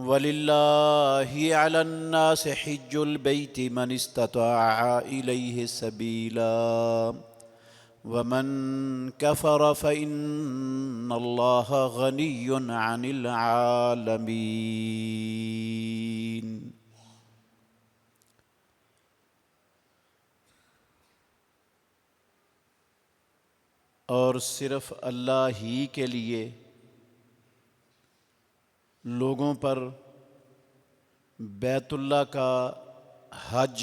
وَلِلَّهِ عَلَى النَّاسِ حِجُّ الْبَيْتِ مَنِ اسْتَطَاعَ إِلَيْهِ سَبِيلًا وَمَنْ كَفَرَ فَإِنَّ اللَّهَ غَنِيٌّ عَنِ الْعَالَمِينَ۔ اور صرف اللہ ہی کے لیے لوگوں پر بیت اللہ کا حج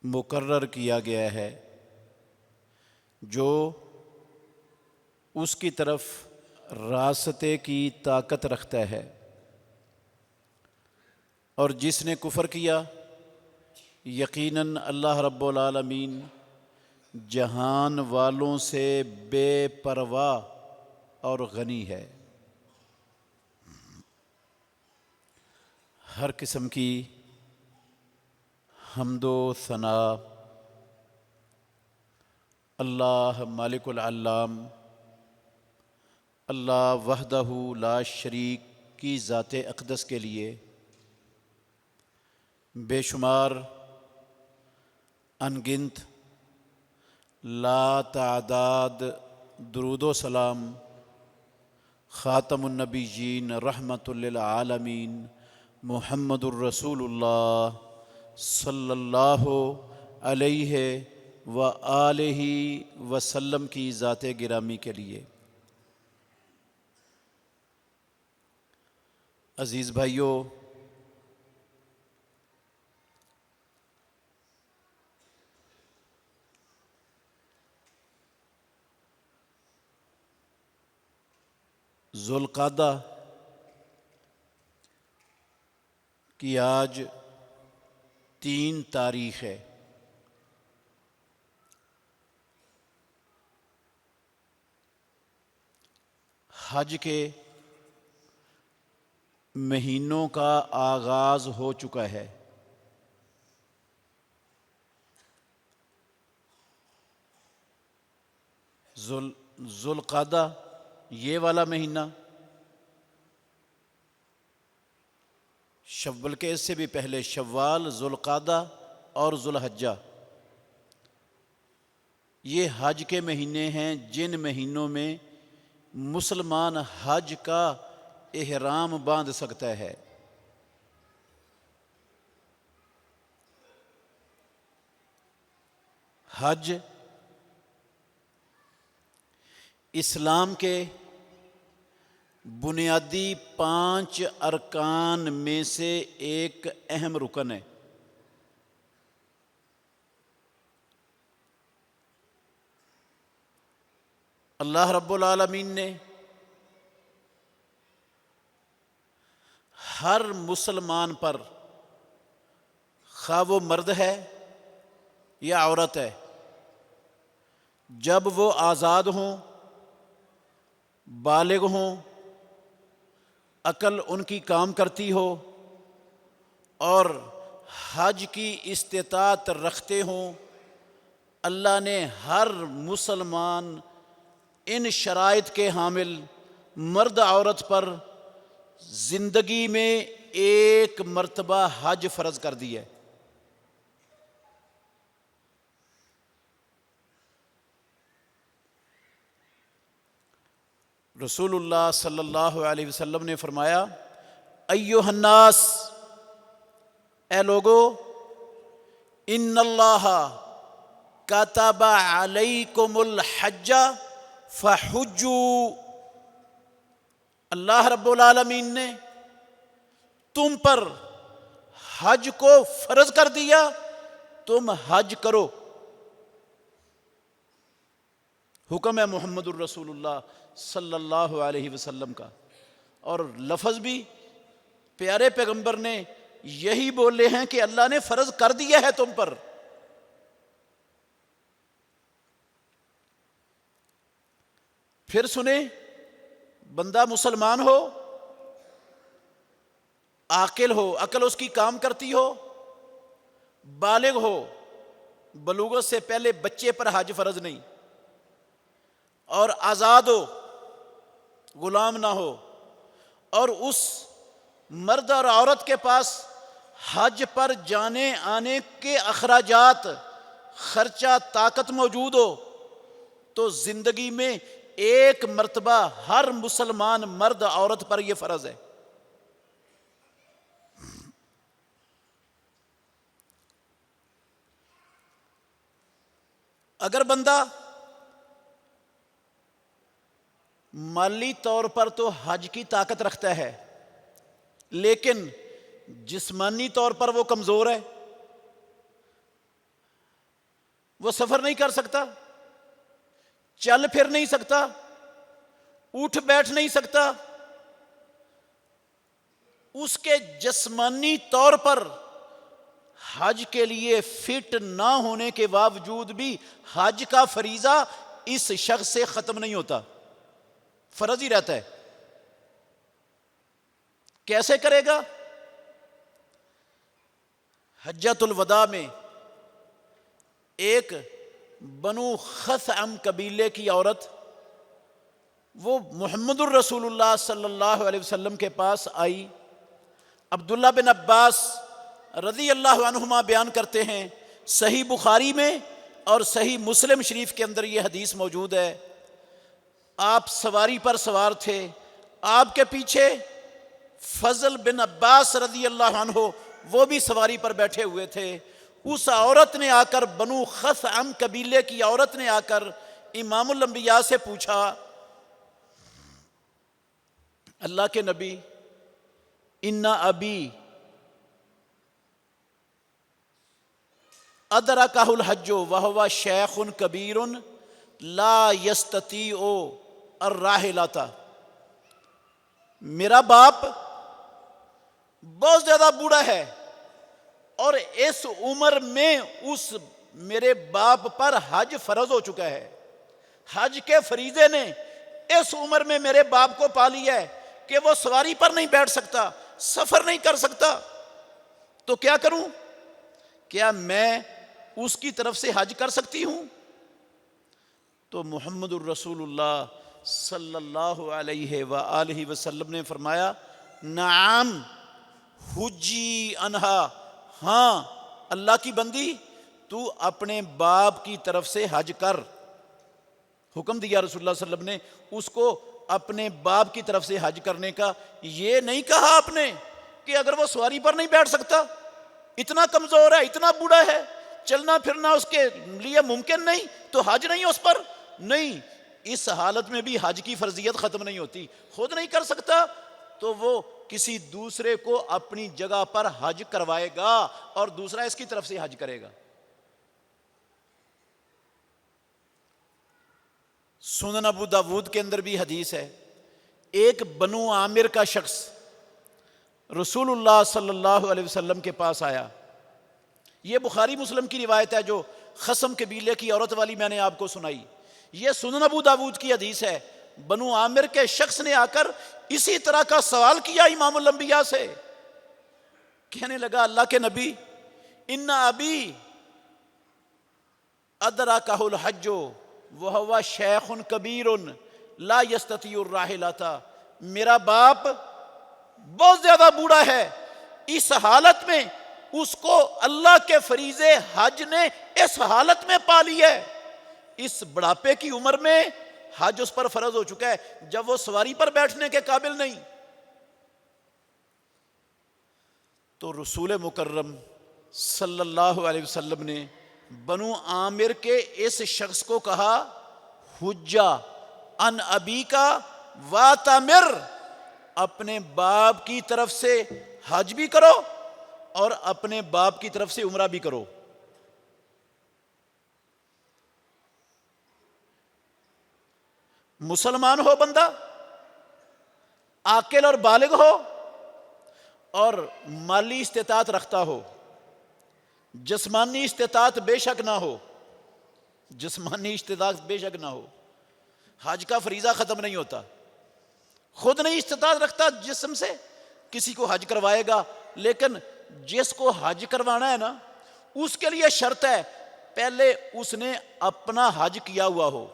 مقرر کیا گیا ہے، جو اس کی طرف راستے کی طاقت رکھتا ہے، اور جس نے کفر کیا یقیناً اللہ رب العالمین جہان والوں سے بے پرواہ اور غنی ہے۔ ہر قسم کی حمد و ثنا اللہ مالک العلام، اللہ وحدہ لا شریک کی ذات اقدس کے لیے بے شمار انگنت لا تعداد درود و سلام خاتم النبیین رحمت للعالمین محمد الرسول اللہ صلی اللہ علیہ وآلہ وسلم کی ذات گرامی کے لیے۔ عزیز بھائیو، ذوالقعدہ کی آج 3 تاریخ ہے۔ حج کے مہینوں کا آغاز ہو چکا ہے۔ ذوالقعدہ یہ والا مہینہ، بلکہ اس سے بھی پہلے شوال، ذوالقعدہ اور ذوالحجہ، یہ حج کے مہینے ہیں جن مہینوں میں مسلمان حج کا احرام باندھ سکتا ہے۔ حج اسلام کے بنیادی 5 ارکان میں سے ایک اہم رکن ہے۔ اللہ رب العالمین نے ہر مسلمان پر، خواہ وہ مرد ہے یا عورت ہے، جب وہ آزاد ہوں، بالغ ہوں، عقل ان کی کام کرتی ہو اور حج کی استطاعت رکھتے ہوں، اللہ نے ہر مسلمان ان شرائط کے حامل مرد عورت پر زندگی میں ایک مرتبہ حج فرض کر دیا ہے۔ رسول اللہ صلی اللہ علیہ وسلم نے فرمایا، ایھا الناس، اے لوگو، ان اللہ کتب علیکم الحج فحجوا، اللہ رب العالمین نے تم پر حج کو فرض کر دیا، تم حج کرو۔ حکم ہے محمد الرسول اللہ صلی اللہ علیہ وسلم کا، اور لفظ بھی پیارے پیغمبر نے یہی بولے ہیں کہ اللہ نے فرض کر دیا ہے تم پر۔ پھر سنیں، بندہ مسلمان ہو، عاقل ہو، عقل اس کی کام کرتی ہو، بالغ ہو، بلوغت سے پہلے بچے پر حج فرض نہیں، اور آزاد ہو، غلام نہ ہو، اور اس مرد اور عورت کے پاس حج پر جانے آنے کے اخراجات، خرچہ طاقت موجود ہو، تو زندگی میں ایک مرتبہ ہر مسلمان مرد عورت پر یہ فرض ہے۔ اگر بندہ مالی طور پر تو حج کی طاقت رکھتا ہے، لیکن جسمانی طور پر وہ کمزور ہے، وہ سفر نہیں کر سکتا، چل پھر نہیں سکتا، اٹھ بیٹھ نہیں سکتا، اس کے جسمانی طور پر حج کے لیے فٹ نہ ہونے کے باوجود بھی حج کا فریضہ اس شخص سے ختم نہیں ہوتا، فرض ہی رہتا ہے۔ کیسے کرے گا؟ حجۃ الوداع میں ایک بنو خثعم قبیلے کی عورت، وہ محمد الرسول اللہ صلی اللہ علیہ وسلم کے پاس آئی۔ عبداللہ بن عباس رضی اللہ عنہما بیان کرتے ہیں، صحیح بخاری میں اور صحیح مسلم شریف کے اندر یہ حدیث موجود ہے، آپ سواری پر سوار تھے، آپ کے پیچھے فضل بن عباس رضی اللہ عنہ وہ بھی سواری پر بیٹھے ہوئے تھے۔ اس عورت نے آ کر، بنو خثعم قبیلے کی عورت نے آ کر امام الانبیاء سے پوچھا، اللہ کے نبی، ان ابی ادرکہ الحج وہو شیخ کبیر لا یستطیع الراحلۃ، میرا باپ بہت زیادہ بوڑھا ہے اور اس عمر میں اس میرے باپ پر حج فرض ہو چکا ہے، حج کے فریضے نے اس عمر میں میرے باپ کو پا لیا ہے کہ وہ سواری پر نہیں بیٹھ سکتا، سفر نہیں کر سکتا، تو کیا کروں؟ کیا میں اس کی طرف سے حج کر سکتی ہوں؟ تو محمد الرسول اللہ صلی اللہ علیہ وآلہ وسلم نے فرمایا، نعم حجی انہا، ہاں اللہ کی بندی، تو اپنے باپ کی طرف سے حج کر۔ حکم دیا رسول اللہ صلی اللہ علیہ وسلم نے اس کو اپنے باپ کی طرف سے حج کرنے کا۔ یہ نہیں کہا آپ نے کہ اگر وہ سواری پر نہیں بیٹھ سکتا، اتنا کمزور ہے، اتنا بوڑھا ہے، چلنا پھرنا اس کے لیے ممکن نہیں، تو حج نہیں اس پر، نہیں، اس حالت میں بھی حج کی فرضیت ختم نہیں ہوتی۔ خود نہیں کر سکتا تو وہ کسی دوسرے کو اپنی جگہ پر حج کروائے گا اور دوسرا اس کی طرف سے حج کرے گا۔ سنن ابو داود کے اندر بھی حدیث ہے، ایک بنو عامر کا شخص رسول اللہ صلی اللہ علیہ وسلم کے پاس آیا۔ یہ بخاری مسلم کی روایت ہے، جو خصم قبیلے کی عورت والی میں نے آپ کو سنائی، یہ سنن ابو داود کی حدیث ہے۔ بنو عامر کے شخص نے آ کر اسی طرح کا سوال کیا امام الانبیاء سے، کہنے لگا، اللہ کے نبی، ان ابی ادرکہ الحج وہو شیخ کبیر لا یستطیع الراحلۃ، میرا باپ بہت زیادہ بوڑھا ہے، اس حالت میں اس کو اللہ کے فریضے حج نے اس حالت میں پا لی ہے، اس بڑھاپے کی عمر میں حج اس پر فرض ہو چکا ہے، جب وہ سواری پر بیٹھنے کے قابل نہیں۔ تو رسول مکرم صلی اللہ علیہ وسلم نے بنو عامر کے اس شخص کو کہا، حجہ ان ابی کا واتمر، اپنے باپ کی طرف سے حج بھی کرو اور اپنے باپ کی طرف سے عمرہ بھی کرو۔ مسلمان ہو بندہ، عاقل اور بالغ ہو اور مالی استطاعت رکھتا ہو، جسمانی استطاعت بے شک نہ ہو، جسمانی استطاعت بے شک نہ ہو، حج کا فریضہ ختم نہیں ہوتا۔ خود نہیں استطاعت رکھتا جسم سے، کسی کو حج کروائے گا، لیکن جس کو حج کروانا ہے نا، اس کے لیے شرط ہے پہلے اس نے اپنا حج کیا ہوا ہو،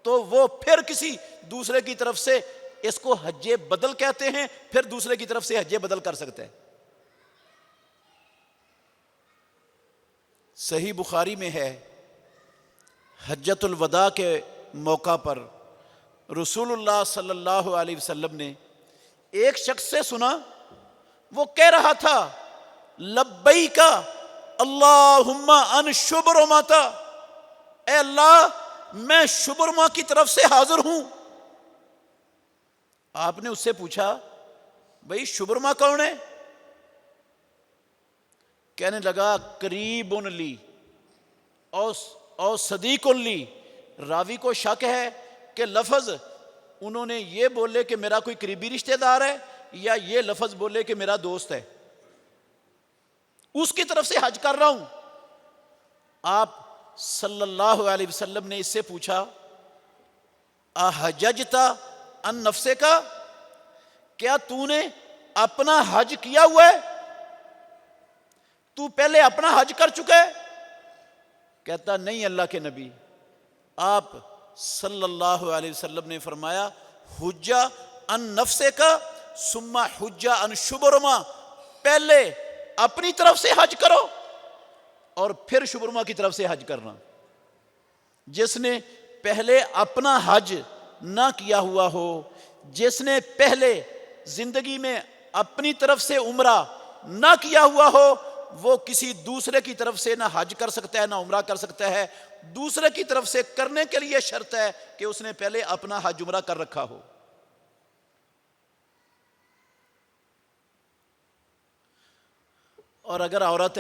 تو وہ پھر کسی دوسرے کی طرف سے اس کو حج بدل کہتے ہیں، پھر دوسرے کی طرف سے حج بدل کر سکتا ہے۔ صحیح بخاری میں ہے، حجۃ الوداع کے موقع پر رسول اللہ صلی اللہ علیہ وسلم نے ایک شخص سے سنا، وہ کہہ رہا تھا لبیک اللہم ان شبرمتا، اے اللہ میں شبرما کی طرف سے حاضر ہوں۔ آپ نے اس سے پوچھا بھئی شبرما کون ہے؟ کہنے لگا قریب لی اور صدیق لی۔ راوی کو شک ہے کہ لفظ انہوں نے یہ بولے کہ میرا کوئی قریبی رشتہ دار ہے، یا یہ لفظ بولے کہ میرا دوست ہے، اس کی طرف سے حج کر رہا ہوں۔ آپ صلی اللہ علیہ وسلم نے اس سے پوچھا احججتا ان نفسے کا، کیا تو نے اپنا حج کیا ہوا ہے؟ تو پہلے اپنا حج کر چکا ہے؟ کہتا نہیں اللہ کے نبی۔ آپ صلی اللہ علیہ وسلم نے فرمایا حجہ ان نفسے کا ثم حجہ ان شبرما، پہلے اپنی طرف سے حج کرو اور پھر شبرما کی طرف سے حج کرنا۔ جس نے پہلے اپنا حج نہ کیا ہوا ہو، جس نے پہلے زندگی میں اپنی طرف سے عمرہ نہ کیا ہوا ہو، وہ کسی دوسرے کی طرف سے نہ حج کر سکتا ہے نہ عمرہ کر سکتا ہے۔ دوسرے کی طرف سے کرنے کے لیے شرط ہے کہ اس نے پہلے اپنا حج عمرہ کر رکھا ہو۔ اور اگر عورت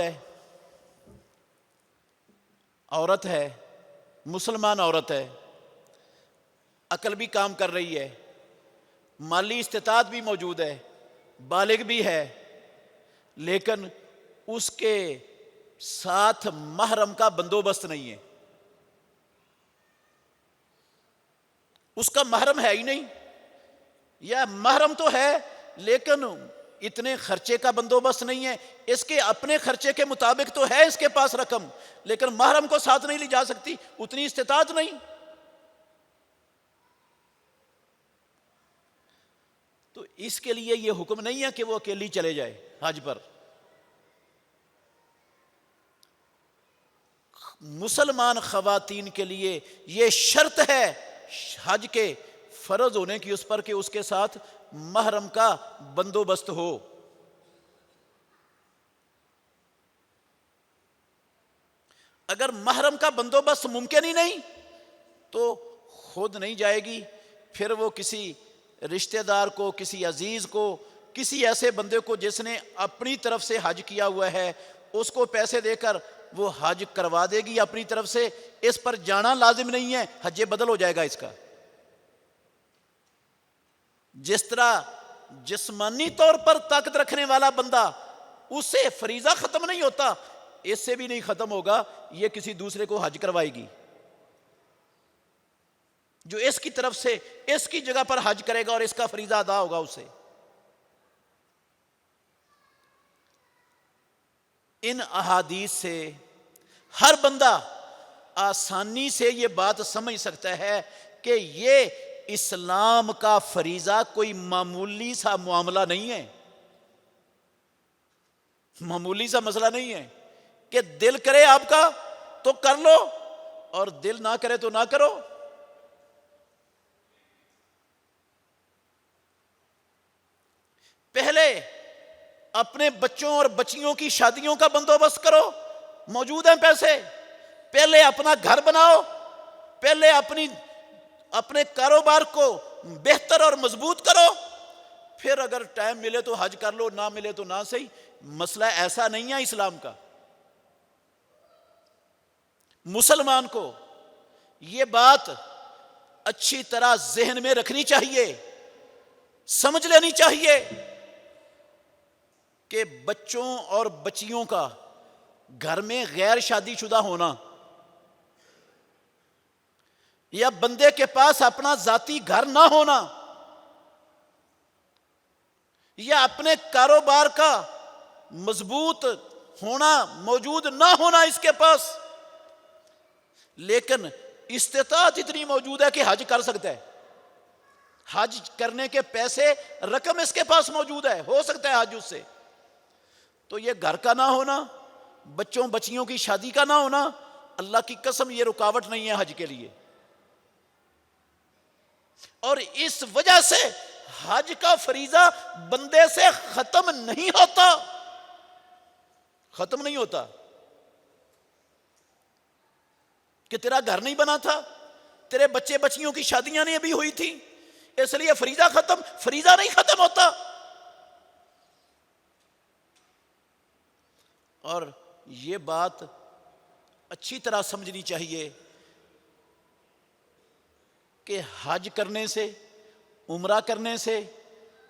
ہے مسلمان عورت ہے، عقل بھی کام کر رہی ہے، مالی استطاعت بھی موجود ہے، بالغ بھی ہے، لیکن اس کے ساتھ محرم کا بندوبست نہیں ہے، اس کا محرم ہے ہی نہیں، یا محرم تو ہے لیکن اتنے خرچے کا بندوبست نہیں ہے، اس کے اپنے خرچے کے مطابق تو ہے اس کے پاس رقم، لیکن محرم کو ساتھ نہیں لی جا سکتی، اتنی استطاعت نہیں، تو اس کے لیے یہ حکم نہیں ہے کہ وہ اکیلی چلے جائے حج پر۔ مسلمان خواتین کے لیے یہ شرط ہے حج کے فرض ہونے کی اس پر کہ اس کے ساتھ محرم کا بندوبست ہو۔ اگر محرم کا بندوبست ممکن ہی نہیں تو خود نہیں جائے گی، پھر وہ کسی رشتہ دار کو، کسی عزیز کو، کسی ایسے بندے کو جس نے اپنی طرف سے حج کیا ہوا ہے، اس کو پیسے دے کر وہ حج کروا دے گی اپنی طرف سے، اس پر جانا لازم نہیں ہے، حج بدل ہو جائے گا اس کا۔ جس طرح جسمانی طور پر طاقت رکھنے والا بندہ، اس سے فریضہ ختم نہیں ہوتا، اس سے بھی نہیں ختم ہوگا، یہ کسی دوسرے کو حج کروائے گی، جو اس کی طرف سے اس کی جگہ پر حج کرے گا اور اس کا فریضہ ادا ہوگا اس سے۔ ان احادیث سے ہر بندہ آسانی سے یہ بات سمجھ سکتا ہے کہ یہ اسلام کا فریضہ کوئی معمولی سا معاملہ نہیں ہے، معمولی سا مسئلہ نہیں ہے کہ دل کرے آپ کا تو کر لو اور دل نہ کرے تو نہ کرو۔ پہلے اپنے بچوں اور بچیوں کی شادیوں کا بندوبست کرو، موجود ہیں پیسے، پہلے اپنا گھر بناؤ، پہلے اپنے کاروبار کو بہتر اور مضبوط کرو، پھر اگر ٹائم ملے تو حج کر لو، نہ ملے تو نہ صحیح۔ مسئلہ ایسا نہیں ہے اسلام کا۔ مسلمان کو یہ بات اچھی طرح ذہن میں رکھنی چاہیے، سمجھ لینی چاہیے کہ بچوں اور بچیوں کا گھر میں غیر شادی شدہ ہونا، یا بندے کے پاس اپنا ذاتی گھر نہ ہونا، یا اپنے کاروبار کا مضبوط ہونا، موجود نہ ہونا اس کے پاس، لیکن استطاعت اتنی موجود ہے کہ حج کر سکتا ہے، حج کرنے کے پیسے، رقم اس کے پاس موجود ہے، ہو سکتا ہے حج اس سے. تو یہ گھر کا نہ ہونا، بچوں بچیوں کی شادی کا نہ ہونا، اللہ کی قسم یہ رکاوٹ نہیں ہے حج کے لیے. اور اس وجہ سے حج کا فریضہ بندے سے ختم نہیں ہوتا، ختم نہیں ہوتا. کہ تیرا گھر نہیں بنا تھا، تیرے بچے بچیوں کی شادیاں نہیں ابھی ہوئی تھی، اس لیے فریضہ ختم. فریضہ نہیں ختم ہوتا. اور یہ بات اچھی طرح سمجھنی چاہیے کہ حج کرنے سے، عمرہ کرنے سے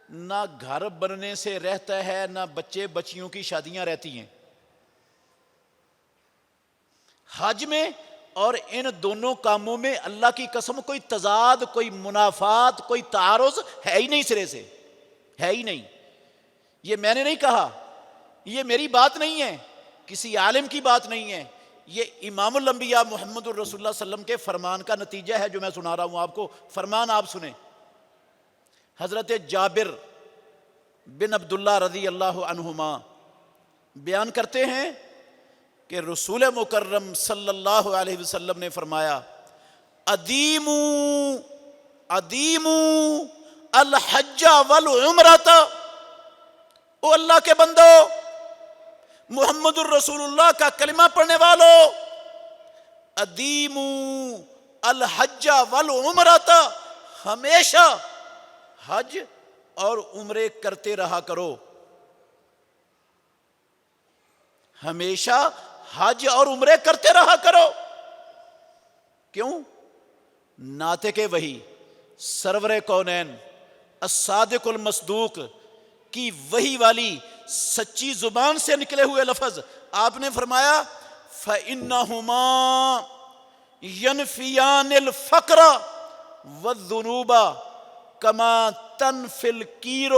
نہ گھر بننے سے رہتا ہے، نہ بچے بچیوں کی شادیاں رہتی ہیں. حج میں اور ان دونوں کاموں میں اللہ کی قسم کوئی تضاد، کوئی منافات، کوئی تعارض ہے ہی نہیں، سرے سے ہے ہی نہیں. یہ میں نے نہیں کہا، یہ میری بات نہیں ہے، کسی عالم کی بات نہیں ہے، یہ امام الانبیاء محمد الرسول اللہ صلی اللہ علیہ وسلم کے فرمان کا نتیجہ ہے جو میں سنا رہا ہوں آپ کو. فرمان آپ سنیں. حضرت جابر بن عبداللہ رضی اللہ عنہما بیان کرتے ہیں کہ رسول مکرم صلی اللہ علیہ وسلم نے فرمایا: ادیمو الحج والعمرۃ. او اللہ کے بندو، محمد الرسول اللہ کا کلمہ پڑھنے والو، ادیمو الحج والعمرۃ، ہمیشہ حج اور عمرے کرتے رہا کرو. ہمیشہ حج اور عمرے کرتے رہا کرو. کیوں؟ ناطق وحی سرور کونین الصادق المصدوق کی وحی والی سچی زبان سے نکلے ہوئے لفظ. آپ نے فرمایا: فَإِنَّهُمَا يَنْفِيَانِ الْفَقْرَ وَالذُّنُوبَ كَمَا تَنْفِي الْكِيرُ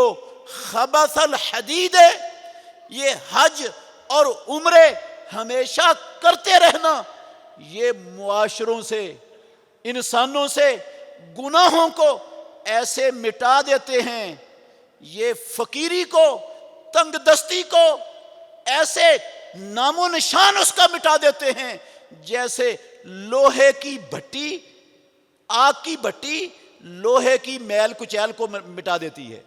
خَبَثَ الْحَدِيدِ. یہ حج اور عمرے ہمیشہ کرتے رہنا، یہ معاشروں سے، انسانوں سے گناہوں کو ایسے مٹا دیتے ہیں، یہ فقیری کو، تنگ دستی کو ایسے نام و نشان اس کا مٹا دیتے ہیں جیسے لوہے کی بھٹی، آگ کی بھٹی لوہے کی میل کچیل کو مٹا دیتی ہے.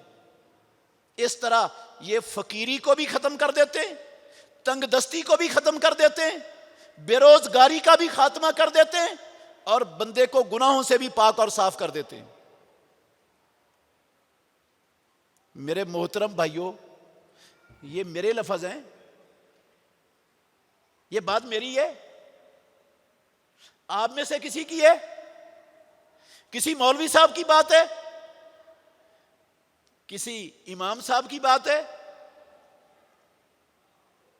اس طرح یہ فقیری کو بھی ختم کر دیتے ہیں، تنگ دستی کو بھی ختم کر دیتے ہیں، بے روزگاری کا بھی خاتمہ کر دیتے ہیں، اور بندے کو گناہوں سے بھی پاک اور صاف کر دیتے ہیں. میرے محترم بھائیوں، یہ میرے لفظ ہیں، یہ بات میری ہے، آپ میں سے کسی کی ہے؟ کسی مولوی صاحب کی بات ہے؟ کسی امام صاحب کی بات ہے؟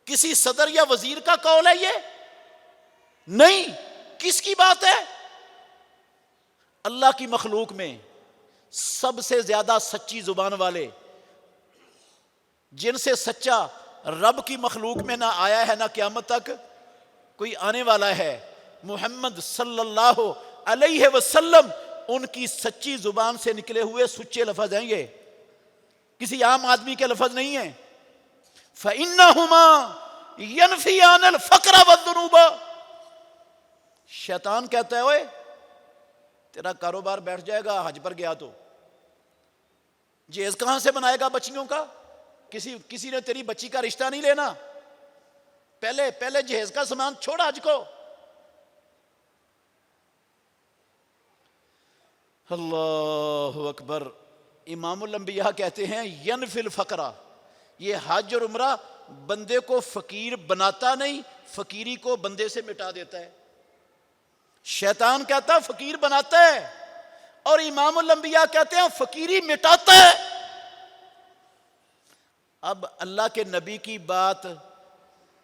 کسی صدر یا وزیر کا قول ہے یہ؟ نہیں. کس کی بات ہے؟ اللہ کی مخلوق میں سب سے زیادہ سچی زبان والے، جن سے سچا رب کی مخلوق میں نہ آیا ہے نہ قیامت تک کوئی آنے والا ہے، محمد صلی اللہ علیہ وسلم. ان کی سچی زبان سے نکلے ہوئے سچے لفظ ہیں، یہ کسی عام آدمی کے لفظ نہیں ہیں. فَإِنَّهُمَا يَنْفِيَانِ الْفَقْرَ وَالذُّنُوبَ. شیطان کہتا ہے: اوئے تیرا کاروبار بیٹھ جائے گا حج پر گیا تو جہیز کہاں سے بنائے گا بچیوں کا؟ کسی نے تیری بچی کا رشتہ نہیں لینا، پہلے جہیز کا سامان چھوڑ حج کو. اللہ اکبر. امام الانبیاء کہتے ہیں: ینفی الفقر. یہ حج اور عمرہ بندے کو فقیر بناتا نہیں، فقیری کو بندے سے مٹا دیتا ہے. شیطان کہتا ہے فقیر بناتا ہے، اور امام الانبیاء کہتے ہیں فقیری مٹاتا ہے. اب اللہ کے نبی کی بات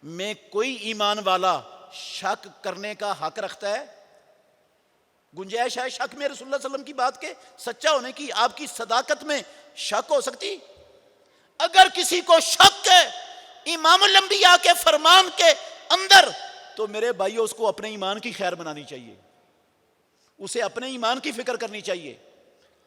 میں کوئی ایمان والا شک کرنے کا حق رکھتا ہے؟ گنجائش ہے شک میں رسول اللہ صلی اللہ علیہ وسلم کی بات کے سچا ہونے کی؟ آپ کی صداقت میں شک ہو سکتی؟ اگر کسی کو شک ہے امام الانبیاء کے فرمان کے اندر تو میرے بھائیو اس کو اپنے ایمان کی خیر بنانی چاہیے، اسے اپنے ایمان کی فکر کرنی چاہیے.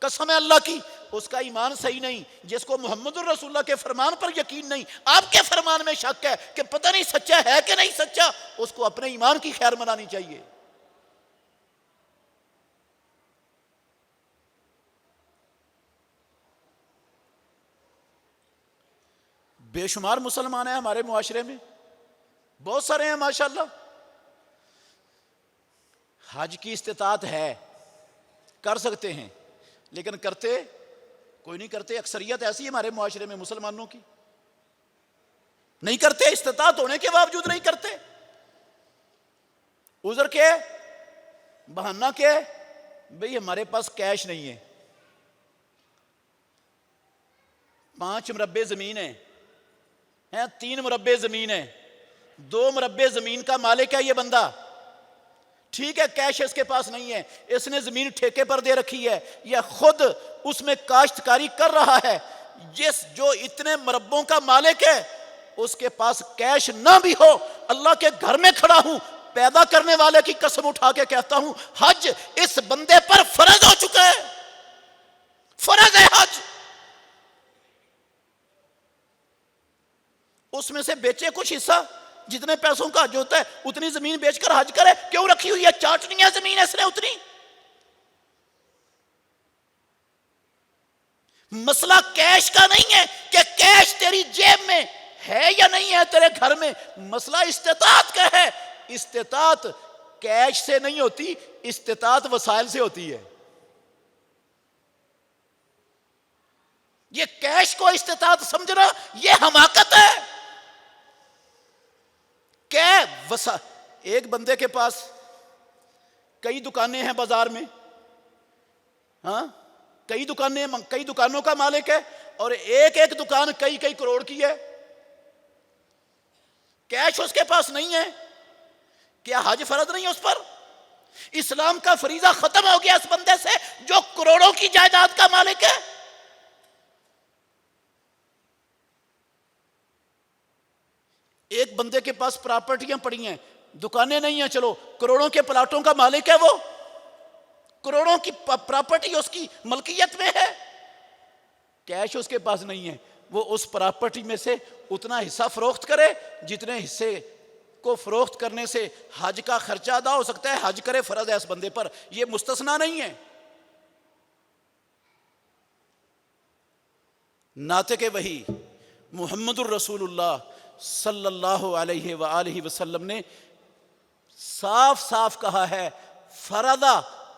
قسم ہے اللہ کی، اس کا ایمان صحیح نہیں۔ جس کو محمد الرسول اللہ کے فرمان پر یقین نہیں، آپ کے فرمان میں شک ہے کہ پتہ نہیں سچا ہے کہ نہیں سچا، اس کو اپنے ایمان کی خیر منانی چاہیے۔ بے شمار مسلمان ہیں ہمارے معاشرے میں، بہت سارے ہیں ماشاءاللہ، حج کی استطاعت ہے، کر سکتے ہیں، لیکن کرتے کوئی نہیں کرتے۔ اکثریت ایسی ہے ہمارے معاشرے میں مسلمانوں کی، نہیں کرتے، استطاعت ہونے کے باوجود نہیں کرتے۔ عذر کے بہانہ کے، بھئی ہمارے پاس کیش نہیں ہے، 5 مربع زمین ہے، 3 مربع زمین ہے، 2 مربع زمین کا مالک ہے یہ بندہ، ٹھیک ہے کیش اس کے پاس نہیں ہے، اس نے زمین ٹھیکے پر دے رکھی ہے یا خود اس میں کاشتکاری کر رہا ہے، جو اتنے مربوں کا مالک ہے اس کے پاس کیش نہ بھی ہو، اللہ کے گھر میں کھڑا ہوں، پیدا کرنے والے کی قسم اٹھا کے کہتا ہوں حج اس بندے پر فرض ہو چکا ہے، فرض ہے حج۔ اس میں سے بیچے کچھ حصہ، جتنے پیسوں کا حج ہوتا ہے اتنی زمین بیچ کر حج کرے، کیوں رکھی ہوئی ہے؟ چاٹنی ہے زمین اس نے اتنی۔ مسئلہ کیش کا نہیں ہے کہ کیش تیری جیب میں ہے یا نہیں ہے تیرے گھر میں، مسئلہ استطاعت کا ہے۔ استطاعت کیش سے نہیں ہوتی، استطاعت وسائل سے ہوتی ہے۔ یہ کیش کو استطاعت سمجھنا یہ حماقت ہے کہ ایک بندے کے پاس کئی دکانیں ہیں بازار میں، ہاں کئی دکانوں کا مالک ہے، اور ایک دکان کئی کروڑ کی ہے، کیش اس کے پاس نہیں ہے، کیا حج فرض نہیں ہے اس پر؟ اسلام کا فریضہ ختم ہو گیا اس بندے سے جو کروڑوں کی جائیداد کا مالک ہے؟ ایک بندے کے پاس پراپرٹیاں پڑی ہیں، دکانیں نہیں ہیں، چلو کروڑوں کے پلاٹوں کا مالک ہے، وہ کروڑوں کی پراپرٹی اس کی ملکیت میں ہے، کیش اس کے پاس نہیں ہے، وہ اس پراپرٹی میں سے اتنا حصہ فروخت کرے جتنے حصے کو فروخت کرنے سے حج کا خرچہ ادا ہو سکتا ہے، حج کرے، فرض ہے اس بندے پر، یہ مستثنا نہیں ہے۔ ناطق وحی محمد الرسول اللہ صلی اللہ علیہ وآلہ وسلم نے صاف صاف کہا ہے، فرض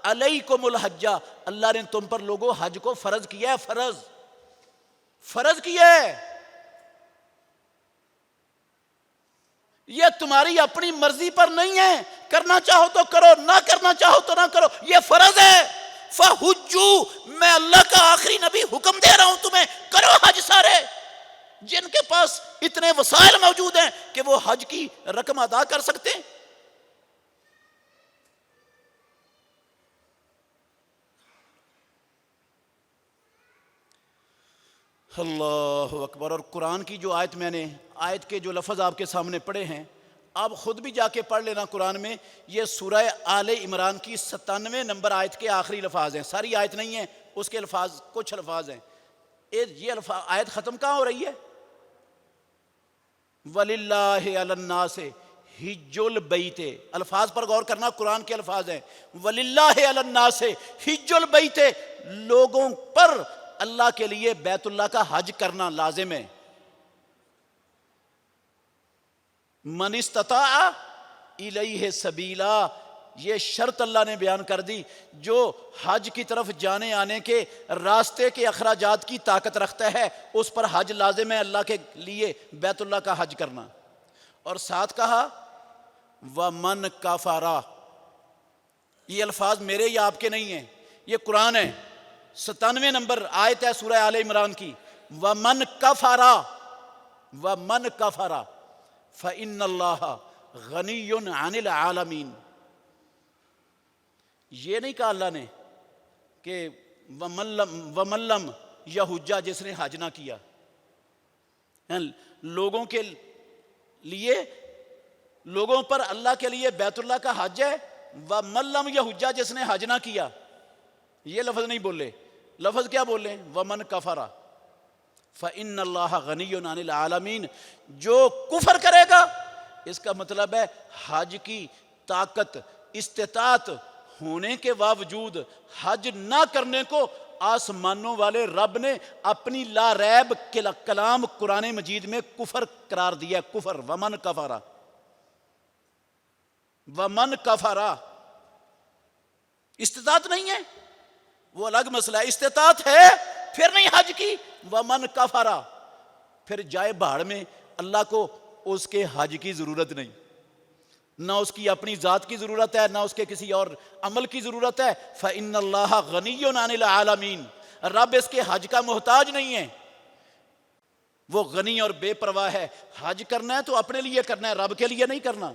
علیکم الحج، اللہ نے تم پر لوگوں حج کو فرض کیا ہے، فرض کیا ہے، یہ تمہاری اپنی مرضی پر نہیں ہے، کرنا چاہو تو کرو، نہ کرنا چاہو تو نہ کرو، یہ فرض ہے۔ فَحُجُّوا، میں اللہ کا آخری نبی حکم دے رہا ہوں تمہیں، کرو حج سارے، جن کے پاس اتنے وسائل موجود ہیں کہ وہ حج کی رقم ادا کر سکتے ہیں۔ اللہ اکبر۔ اور قرآن کی جو آیت میں نے آیت کے جو لفظ آپ کے سامنے پڑھے ہیں، آپ خود بھی جا کے پڑھ لینا قرآن میں، یہ سورہ آل عمران کی 97 نمبر آیت کے آخری الفاظ ہیں، ساری آیت نہیں ہے، اس کے الفاظ کچھ الفاظ ہیں۔ یہ آیت ختم کہاں ہو رہی ہے؟ وَلِلَّهِ عَلَى النَّاسِ حِجُّ الْبَيْتِ، الفاظ پر غور کرنا، قرآن کے الفاظ ہیں، وَلِلَّهِ عَلَى النَّاسِ حِجُّ الْبَيْتِ، لوگوں پر اللہ کے لیے بیت اللہ کا حج کرنا لازم ہے۔ من استطاع الیہ سبیلا، یہ شرط اللہ نے بیان کر دی، جو حج کی طرف جانے آنے کے راستے کے اخراجات کی طاقت رکھتا ہے اس پر حج لازم ہے، اللہ کے لیے بیت اللہ کا حج کرنا۔ اور ساتھ کہا وَمَنْ كَفَرَ، یہ الفاظ میرے یا آپ کے نہیں ہیں، یہ قرآن ہے، 97 نمبر آیت ہے سورہ آل عمران کی، وَمَنْ كَفَرَ وَمَنْ كَفَرَ فَإِنَّ اللَّهَ غَنِيٌّ عَنِ الْعَالَمِينَ۔ یہ نہیں کہا اللہ نے کہ وَمَن لَّمْ یَحُجَّ، جس نے حج نہ کیا، لوگوں کے لیے، لوگوں پر اللہ کے لیے بیت اللہ کا حج ہے، وَمَن لَّمْ یَحُجَّ، جس نے حج نہ کیا، یہ لفظ نہیں بولے، لفظ کیا بولیں؟ ومن کفر فإن اللہ غنی عن العالمین، جو کفر کرے گا، اس کا مطلب ہے حج کی طاقت استطاعت ہونے کے باوجود حج نہ کرنے کو آسمانوں والے رب نے اپنی لا ریب کلام قرآن مجید میں کفر قرار دیا. کفر، ومن کفر، ومن کفر. استطاعت نہیں ہے وہ الگ مسئلہ ہے، استطاعت ہے پھر نہیں حج کی. ومن کفر، پھر جائے بہاڑ میں، اللہ کو اس کے حج کی ضرورت نہیں، نہ اس کی اپنی ذات کی ضرورت ہے، نہ اس کے کسی اور عمل کی ضرورت ہے. فإن اللہ غنی عن العالمین، رب اس کے حج کا محتاج نہیں ہے، وہ غنی اور بے پرواہ ہے. حج کرنا ہے تو اپنے لیے کرنا ہے، رب کے لیے نہیں کرنا.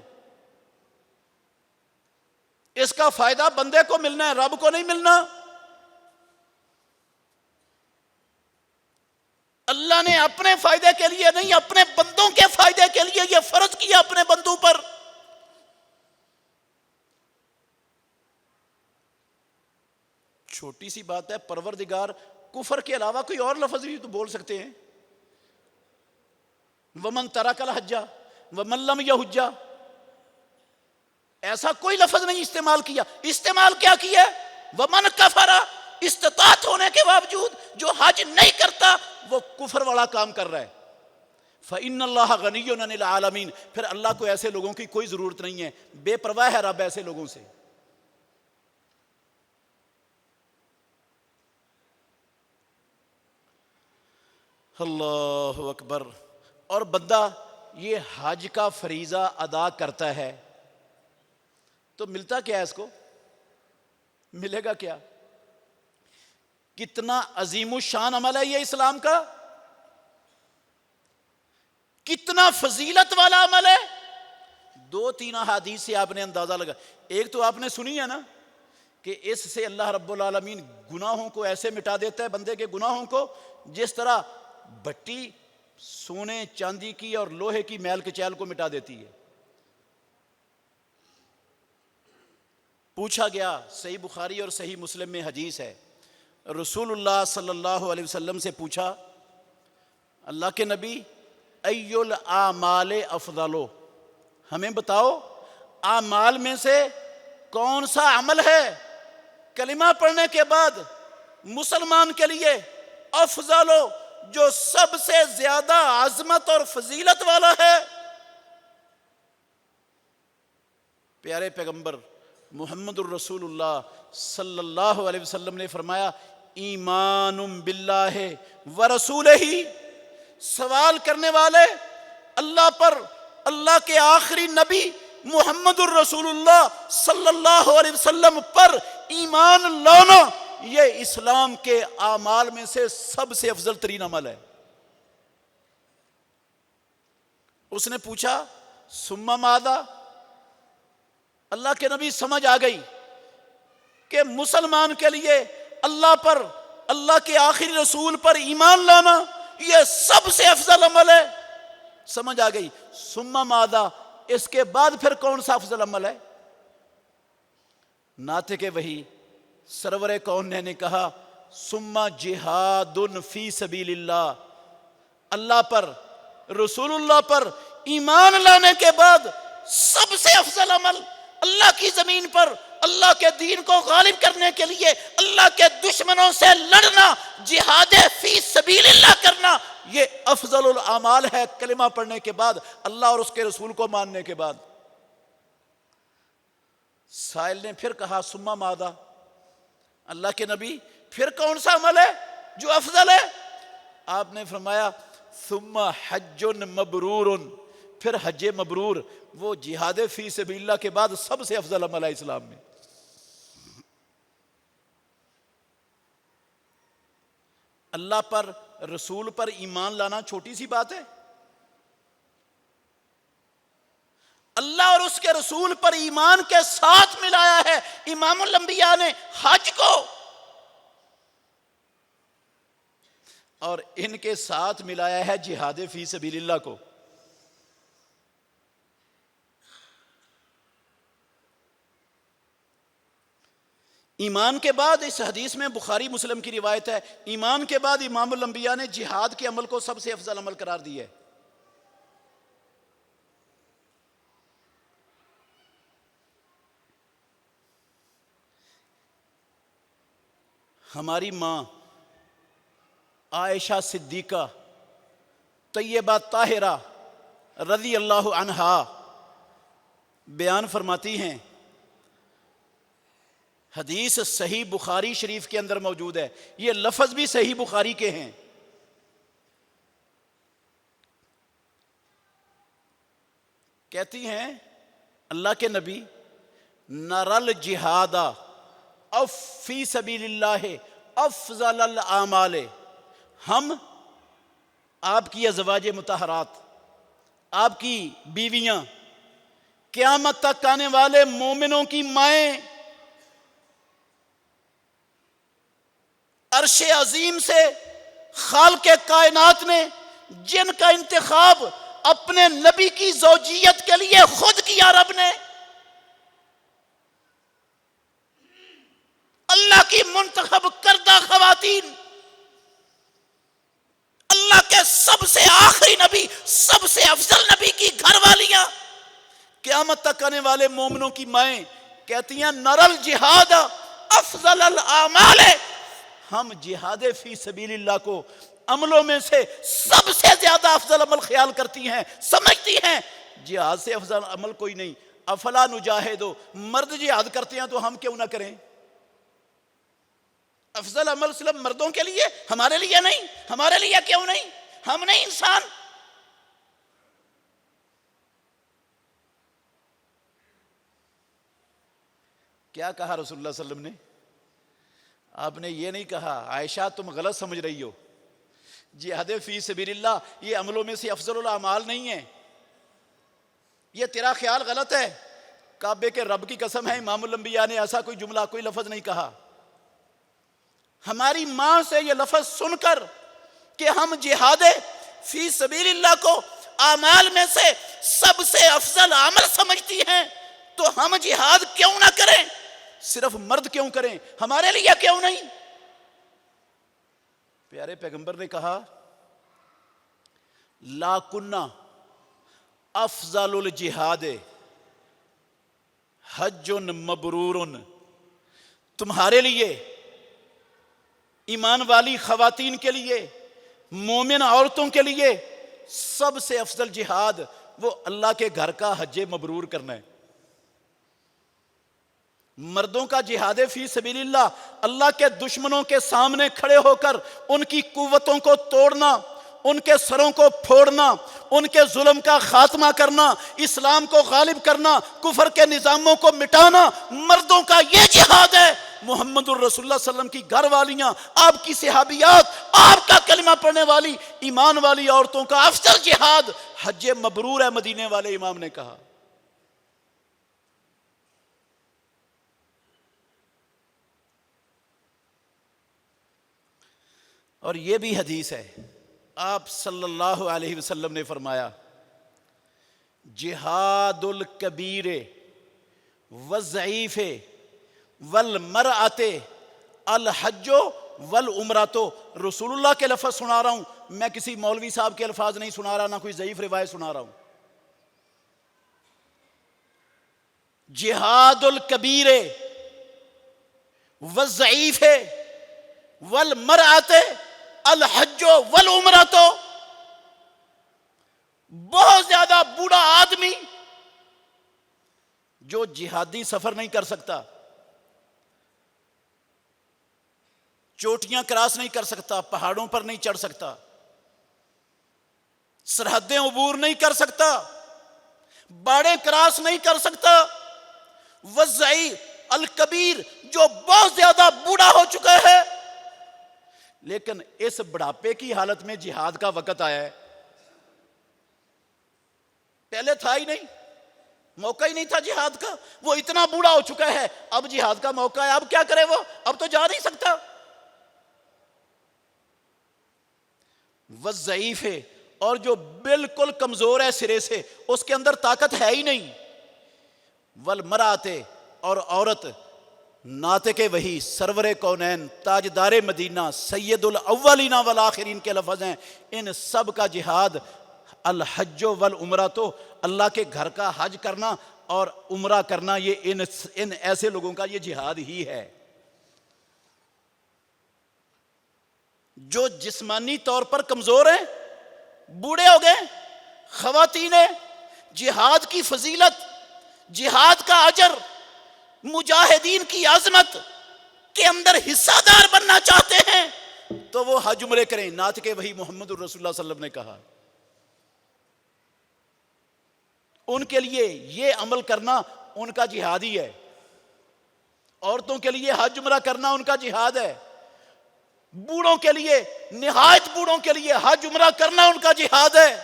اس کا فائدہ بندے کو ملنا ہے، رب کو نہیں ملنا. اللہ نے اپنے فائدے کے لیے نہیں، اپنے بندوں کے فائدے کے لیے یہ فرض کیا اپنے بندوں پر. چھوٹی سی بات ہے، پروردگار کفر کے علاوہ کوئی اور لفظ بھی تو بول سکتے ہیں. ومن ترک الحج ومن لم یحج، ایسا کوئی لفظ نہیں استعمال کیا. استعمال کیا کیا؟ ومن کفر، استطاعت ہونے کے باوجود جو حج نہیں کرتا وہ کفر والا کام کر رہا ہے. فإن اللہ غنی عن العالمین، پھر اللہ کو ایسے لوگوں کی کوئی ضرورت نہیں ہے، بے پرواہ ہے رب ایسے لوگوں سے. اللہ اکبر. اور بندہ یہ حج کا فریضہ ادا کرتا ہے تو ملتا کیا ہے اس کو؟ ملے گا کیا؟ کتنا عظیم الشان عمل ہے یہ اسلام کا، کتنا فضیلت والا عمل ہے. 2-3 احادیث سے آپ نے اندازہ لگا. ایک تو آپ نے سنی ہے نا کہ اس سے اللہ رب العالمین گناہوں کو ایسے مٹا دیتا ہے، بندے کے گناہوں کو، جس طرح بھٹی سونے چاندی کی اور لوہے کی میل کچیل کو مٹا دیتی ہے. پوچھا گیا، صحیح بخاری اور صحیح مسلم میں حدیث ہے، رسول اللہ صلی اللہ علیہ وسلم سے پوچھا، اللہ کے نبی ای الاعمال افضل، ہمیں بتاؤ اعمال میں سے کون سا عمل ہے کلمہ پڑھنے کے بعد مسلمان کے لیے افضل، جو سب سے زیادہ عظمت اور فضیلت والا ہے. پیارے پیغمبر محمد الرسول اللہ صلی اللہ علیہ وسلم نے فرمایا، ایمان باللہ ورسولہ. سوال کرنے والے اللہ پر، اللہ کے آخری نبی محمد الرسول اللہ صلی اللہ علیہ وسلم پر ایمان لانا یہ اسلام کے اعمال میں سے سب سے افضل ترین عمل ہے. اس نے پوچھا ثم ماذا؟ اللہ کے نبی سمجھ آ گئی کہ مسلمان کے لیے اللہ پر، اللہ کے آخری رسول پر ایمان لانا یہ سب سے افضل عمل ہے. سمجھ آ گئی. ثم ماذا، اس کے بعد پھر کون سا افضل عمل ہے؟ ناطق وحی سرور کون نے کہا ثم جہاد فی سبیل اللہ. اللہ پر، رسول اللہ پر ایمان لانے کے بعد سب سے افضل عمل اللہ کی زمین پر اللہ کے دین کو غالب کرنے کے لیے اللہ کے دشمنوں سے لڑنا، جہاد فی سبیل اللہ کرنا، یہ افضل الاعمال ہے کلمہ پڑھنے کے بعد، اللہ اور اس کے رسول کو ماننے کے بعد. سائل نے پھر کہا ثم ماذا؟ اللہ کے نبی پھر کون سا عمل ہے جو افضل ہے؟ آپ نے فرمایا ثم حج مبرور، پھر حج مبرور، وہ جہاد فی سبیل اللہ کے بعد سب سے افضل عمل ہے اسلام میں. اللہ پر، رسول پر ایمان لانا چھوٹی سی بات ہے؟ اللہ اور اس کے رسول پر ایمان کے ساتھ ملایا ہے امام الانبیاء نے حج کو، اور ان کے ساتھ ملایا ہے جہاد فی سبیل اللہ کو. ایمان کے بعد، اس حدیث میں بخاری مسلم کی روایت ہے، ایمان کے بعد امام الانبیاء نے جہاد کے عمل کو سب سے افضل عمل قرار دیا ہے۔ ہماری ماں عائشہ صدیقہ طیبہ طاہرہ رضی اللہ عنہا بیان فرماتی ہیں، حدیث صحیح بخاری شریف کے اندر موجود ہے، یہ لفظ بھی صحیح بخاری کے ہیں، کہتی ہیں اللہ کے نبی نرل جہاد فی سبیل اللہ افضل الاعمال، ہم آپ کی ازواج مطہرات، آپ کی بیویاں، قیامت تک آنے والے مومنوں کی مائیں، عرش عظیم سے خالق کائنات نے جن کا انتخاب اپنے نبی کی زوجیت کے لیے خود کیا رب نے، اللہ کی منتخب کردہ خواتین، اللہ کے سب سے آخری نبی، سب سے افضل نبی کی گھر والیاں، قیامت تک آنے والے مومنوں کی مائیں کہتی ہیں نرل جہاد افضل الاعمال، ہم جہاد فی سبیل اللہ کو عملوں میں سے سب سے زیادہ افضل عمل خیال کرتی ہیں، سمجھتی ہیں جہاد سے افضل عمل کوئی نہیں۔ افلا نجاہدو، مرد جہاد کرتے ہیں تو ہم کیوں نہ کریں؟ افضل عمل صرف مردوں کے لیے، ہمارے لیے نہیں؟ ہمارے لیے کیوں نہیں؟ ہم نہیں انسان؟ کیا کہا رسول اللہ صلی اللہ علیہ وسلم نے؟ آپ نے یہ نہیں کہا عائشہ تم غلط سمجھ رہی ہو، جہاد فی سبیل اللہ یہ عملوں میں سے افضل الاعمال نہیں ہے، یہ تیرا خیال غلط ہے۔ کعبے کے رب کی قسم ہے امام الانبیاء نے ایسا کوئی جملہ، کوئی لفظ نہیں کہا۔ ہماری ماں سے یہ لفظ سن کر کہ ہم جہاد فی سبیل اللہ کو اعمال میں سے سب سے افضل عمل سمجھتی ہیں، تو ہم جہاد کیوں نہ کریں؟ صرف مرد کیوں کریں؟ ہمارے لیے کیوں نہیں؟ پیارے پیغمبر نے کہا لا کنہ افضل الجہاد حج مبرور، تمہارے لیے، ایمان والی خواتین کے لیے، مومن عورتوں کے لیے سب سے افضل جہاد وہ اللہ کے گھر کا حج مبرور کرنا ہے۔ مردوں کا جہاد فی سبیل اللہ اللہ کے دشمنوں کے سامنے کھڑے ہو کر ان کی قوتوں کو توڑنا، ان کے سروں کو پھوڑنا، ان کے ظلم کا خاتمہ کرنا، اسلام کو غالب کرنا، کفر کے نظاموں کو مٹانا، مردوں کا یہ جہاد ہے۔ محمد الرسول اللہ صلی اللہ علیہ وسلم کی گھر والیاں، آپ کی صحابیات، آپ کا کلمہ پڑھنے والی ایمان والی عورتوں کا افضل جہاد حج مبرور ہے، مدینے والے امام نے کہا۔ اور یہ بھی حدیث ہے، آپ صلی اللہ علیہ وسلم نے فرمایا جہاد الکبیر والضعیف والمرأۃ الحج والعمرۃ، رسول اللہ کے لفظ سنا رہا ہوں، میں کسی مولوی صاحب کے الفاظ نہیں سنا رہا، نہ کوئی ضعیف روایت سنا رہا ہوں۔ جہاد الکبیر والضعیف والمرأۃ الحج والعمرۃ، بہت زیادہ بوڑھا آدمی جو جہادی سفر نہیں کر سکتا، چوٹیاں کراس نہیں کر سکتا، پہاڑوں پر نہیں چڑھ سکتا، سرحدیں عبور نہیں کر سکتا، باڑے کراس نہیں کر سکتا، والضعیف الکبیر جو بہت زیادہ بوڑھا ہو چکا ہے، لیکن اس بڑھاپے کی حالت میں جہاد کا وقت آیا ہے۔ پہلے تھا ہی نہیں، موقع ہی نہیں تھا جہاد کا، وہ اتنا بوڑھا ہو چکا ہے، اب جہاد کا موقع ہے، اب کیا کرے وہ؟ اب تو جا نہیں سکتا۔ والضعیف ہے، اور جو بالکل کمزور ہے سرے سے، اس کے اندر طاقت ہے ہی نہیں۔ والمرأۃ، اور عورت ناطق وحی سرور کونین تاجدار مدینہ سید الاولین والآخرین کے لفظ ہیں. ان سب کا جہاد الحج والعمرہ، تو اللہ کے گھر کا حج کرنا اور عمرہ کرنا، یہ ان ایسے لوگوں کا یہ جہاد ہی ہے جو جسمانی طور پر کمزور ہیں، بوڑھے ہو گئے، خواتین ہیں. جہاد کی فضیلت، جہاد کا اجر، مجاہدین کی عظمت کے اندر حصہ دار بننا چاہتے ہیں تو وہ حج عمرے کریں. ناطق وحی محمد الرسول اللہ صلی اللہ علیہ وسلم نے کہا ان کے لیے یہ عمل کرنا ان کا جہاد ہی ہے. عورتوں کے لیے حج عمرہ کرنا ان کا جہاد ہے. بوڑھوں کے لیے، نہایت بوڑھوں کے لیے حج عمرہ کرنا ان کا جہاد ہے.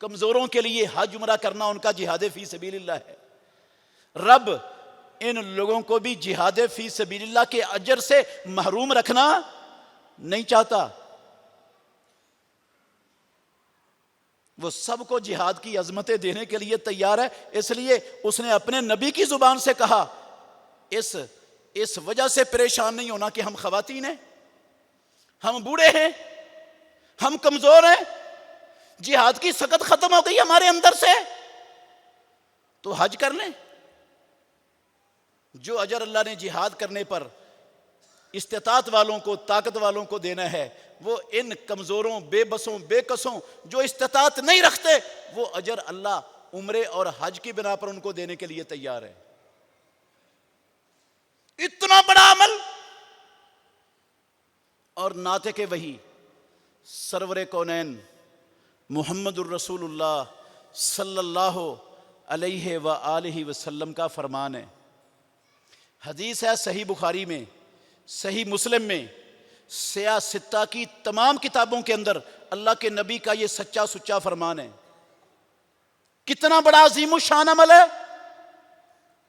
کمزوروں کے لیے حج عمرہ کرنا ان کا جہاد فی سبیل اللہ ہے. رب ان لوگوں کو بھی جہاد فی سبیل اللہ کے اجر سے محروم رکھنا نہیں چاہتا. وہ سب کو جہاد کی عظمتیں دینے کے لیے تیار ہے. اس لیے اس نے اپنے نبی کی زبان سے کہا اس وجہ سے پریشان نہیں ہونا کہ ہم خواتین ہیں، ہم بوڑھے ہیں، ہم کمزور ہیں، جہاد کی سکت ختم ہو گئی ہمارے اندر سے، تو حج کر لیں. جو اجر اللہ نے جہاد کرنے پر استطاعت والوں کو، طاقت والوں کو دینا ہے، وہ ان کمزوروں، بے بسوں، بے کسوں جو استطاعت نہیں رکھتے، وہ اجر اللہ عمرے اور حج کی بنا پر ان کو دینے کے لیے تیار ہے. اتنا بڑا عمل. اور ناطق وحی سرور کونین محمد الرسول اللہ صلی اللہ علیہ وآلہ وسلم کا فرمان ہے. حدیث ہے صحیح بخاری میں، صحیح مسلم میں، سیاہ ستہ کی تمام کتابوں کے اندر اللہ کے نبی کا یہ سچا سچا فرمان ہے. کتنا بڑا عظیم الشان عمل ہے.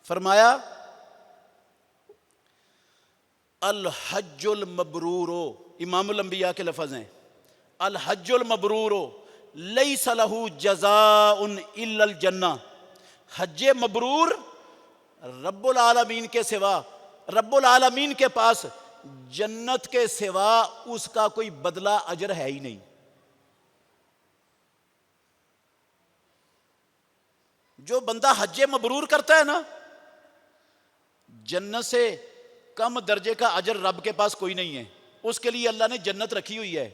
فرمایا الحج المبرور، امام الانبیاء کے لفظ ہیں، الحج المبرور لیس لہ جزاء الا الجنہ. حج مبرور رب العالمین کے سوا، رب العالمین کے پاس جنت کے سوا اس کا کوئی بدلہ اجر ہے ہی نہیں. جو بندہ حج مبرور کرتا ہے نا، جنت سے کم درجے کا اجر رب کے پاس کوئی نہیں ہے. اس کے لیے اللہ نے جنت رکھی ہوئی ہے.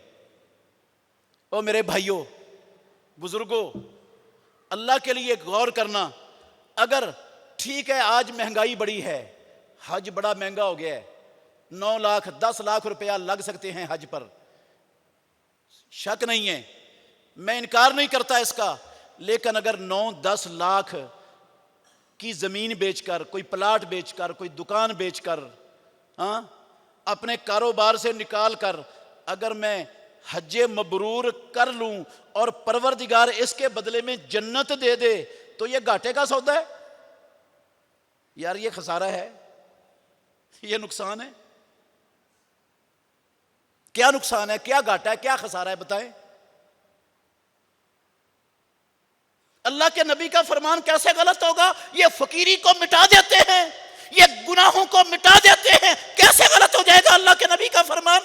او میرے بھائیوں، بزرگوں، اللہ کے لیے غور کرنا. اگر ٹھیک ہے آج مہنگائی بڑی ہے، حج بڑا مہنگا ہو گیا ہے، 9 لاکھ 10 لاکھ روپیہ لگ سکتے ہیں حج پر، شک نہیں ہے، میں انکار نہیں کرتا اس کا. لیکن اگر 9-10 لاکھ کی زمین بیچ کر، کوئی پلاٹ بیچ کر، کوئی دکان بیچ کر، اپنے کاروبار سے نکال کر اگر میں حج مبرور کر لوں اور پروردگار اس کے بدلے میں جنت دے دے، تو یہ گھاٹے کا سودا ہے یار، یہ خسارہ ہے، یہ نقصان ہے. کیا نقصان ہے، کیا گھاٹا ہے، کیا خسارہ ہے، بتائیں. اللہ کے نبی کا فرمان کیسے غلط ہوگا؟ یہ فقیری کو مٹا دیتے ہیں، یہ گناہوں کو مٹا دیتے ہیں، کیسے غلط ہو جائے گا اللہ کے نبی کا فرمان؟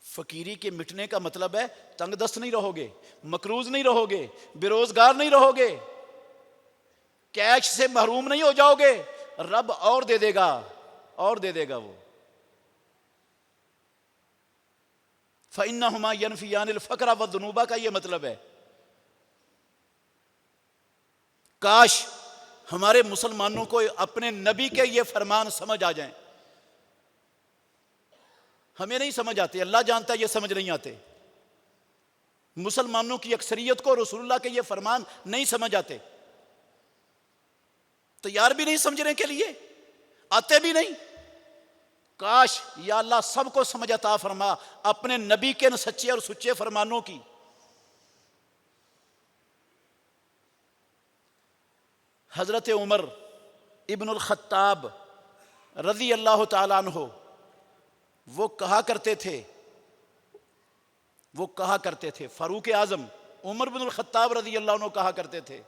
فقیری کے مٹنے کا مطلب ہے تنگ دست نہیں رہو گے، مقروض نہیں رہو گے، بے روزگار نہیں رہو گے، کیش سے محروم نہیں ہو جاؤ گے. رب اور دے دے گا، اور دے دے گا. وہ فَإِنَّهُمَا يَنْفِيَانِ الْفَقْرَ وَالذُّنُوبَ کا یہ مطلب ہے. کاش ہمارے مسلمانوں کو اپنے نبی کے یہ فرمان سمجھ آ جائیں. ہمیں نہیں سمجھ آتے، اللہ جانتا ہے یہ سمجھ نہیں آتے. مسلمانوں کی اکثریت کو رسول اللہ کے یہ فرمان نہیں سمجھ آتے، تیار بھی نہیں سمجھنے کے لیے، آتے بھی نہیں. کاش یا اللہ سب کو سمجھ عطا فرما اپنے نبی کے سچے اور سچے فرمانوں کی. حضرت عمر ابن الخطاب رضی اللہ تعالیٰ عنہ وہ کہا کرتے تھے فاروق اعظم عمر بن الخطاب رضی اللہ عنہ کہا کرتے تھے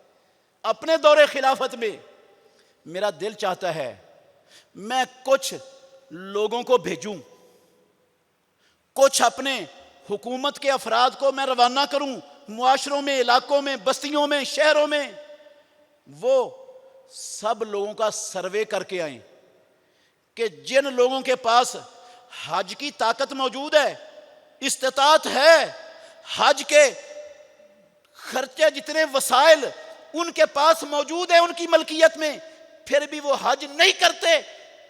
اپنے دور خلافت میں، میرا دل چاہتا ہے میں کچھ لوگوں کو بھیجوں، کچھ اپنے حکومت کے افراد کو میں روانہ کروں، معاشروں میں، علاقوں میں، بستیوں میں، شہروں میں، وہ سب لوگوں کا سروے کر کے آئیں کہ جن لوگوں کے پاس حج کی طاقت موجود ہے، استطاعت ہے، حج کے خرچے جتنے وسائل ان کے پاس موجود ہیں ان کی ملکیت میں، پھر بھی وہ حج نہیں کرتے،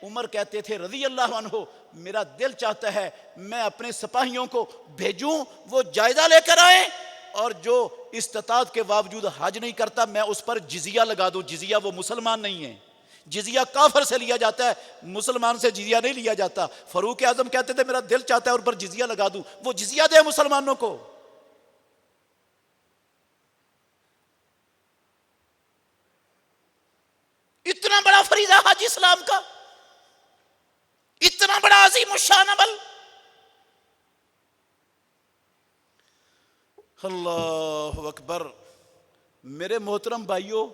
عمر کہتے تھے رضی اللہ عنہ میرا دل چاہتا ہے میں اپنے سپاہیوں کو بھیجوں، وہ جائزہ لے کر آئیں، اور جو استطاعت کے باوجود حج نہیں کرتا میں اس پر جزیہ لگا دوں۔ جزیہ وہ مسلمان نہیں ہے، جزیہ کافر سے لیا جاتا ہے، مسلمان سے جزیہ نہیں لیا جاتا۔ فاروق اعظم کہتے تھے میرا دل چاہتا ہے ان پر جزیہ لگا دوں، وہ جزیہ دے مسلمانوں کو۔ اتنا بڑا فریضہ حج اسلام کا، اتنا بڑا عظیم الشان عمل۔ اللہ اکبر۔ میرے محترم بھائیوں،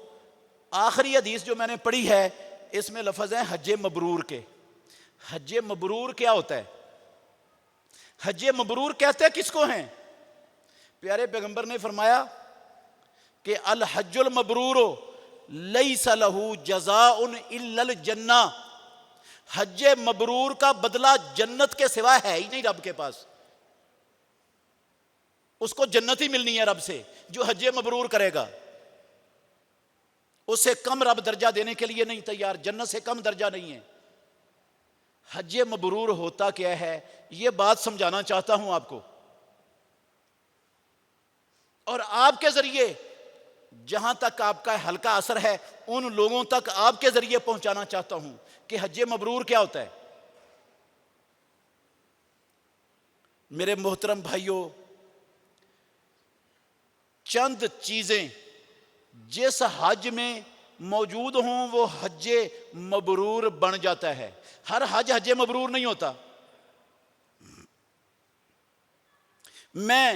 آخری حدیث جو میں نے پڑھی ہے اس میں لفظ ہیں حج مبرور کے۔ حج مبرور کیا ہوتا ہے؟ حج مبرور کہتے ہیں کس کو ہیں؟ پیارے پیغمبر نے فرمایا کہ الحج المبرور لیس لہ جزاء الا الجنہ، حج مبرور کا بدلہ جنت کے سوا ہے ہی نہیں رب کے پاس، اس کو جنت ہی ملنی ہے رب سے جو حج مبرور کرے گا، اس سے کم رب درجہ دینے کے لیے نہیں تیار، جنت سے کم درجہ نہیں ہے۔ حج مبرور ہوتا کیا ہے یہ بات سمجھانا چاہتا ہوں آپ کو، اور آپ کے ذریعے جہاں تک آپ کا ہلکا اثر ہے ان لوگوں تک آپ کے ذریعے پہنچانا چاہتا ہوں کہ حج مبرور کیا ہوتا ہے۔ میرے محترم بھائیوں، چند چیزیں جس حج میں موجود ہوں وہ حج مبرور بن جاتا ہے۔ ہر حج حج مبرور نہیں ہوتا۔ میں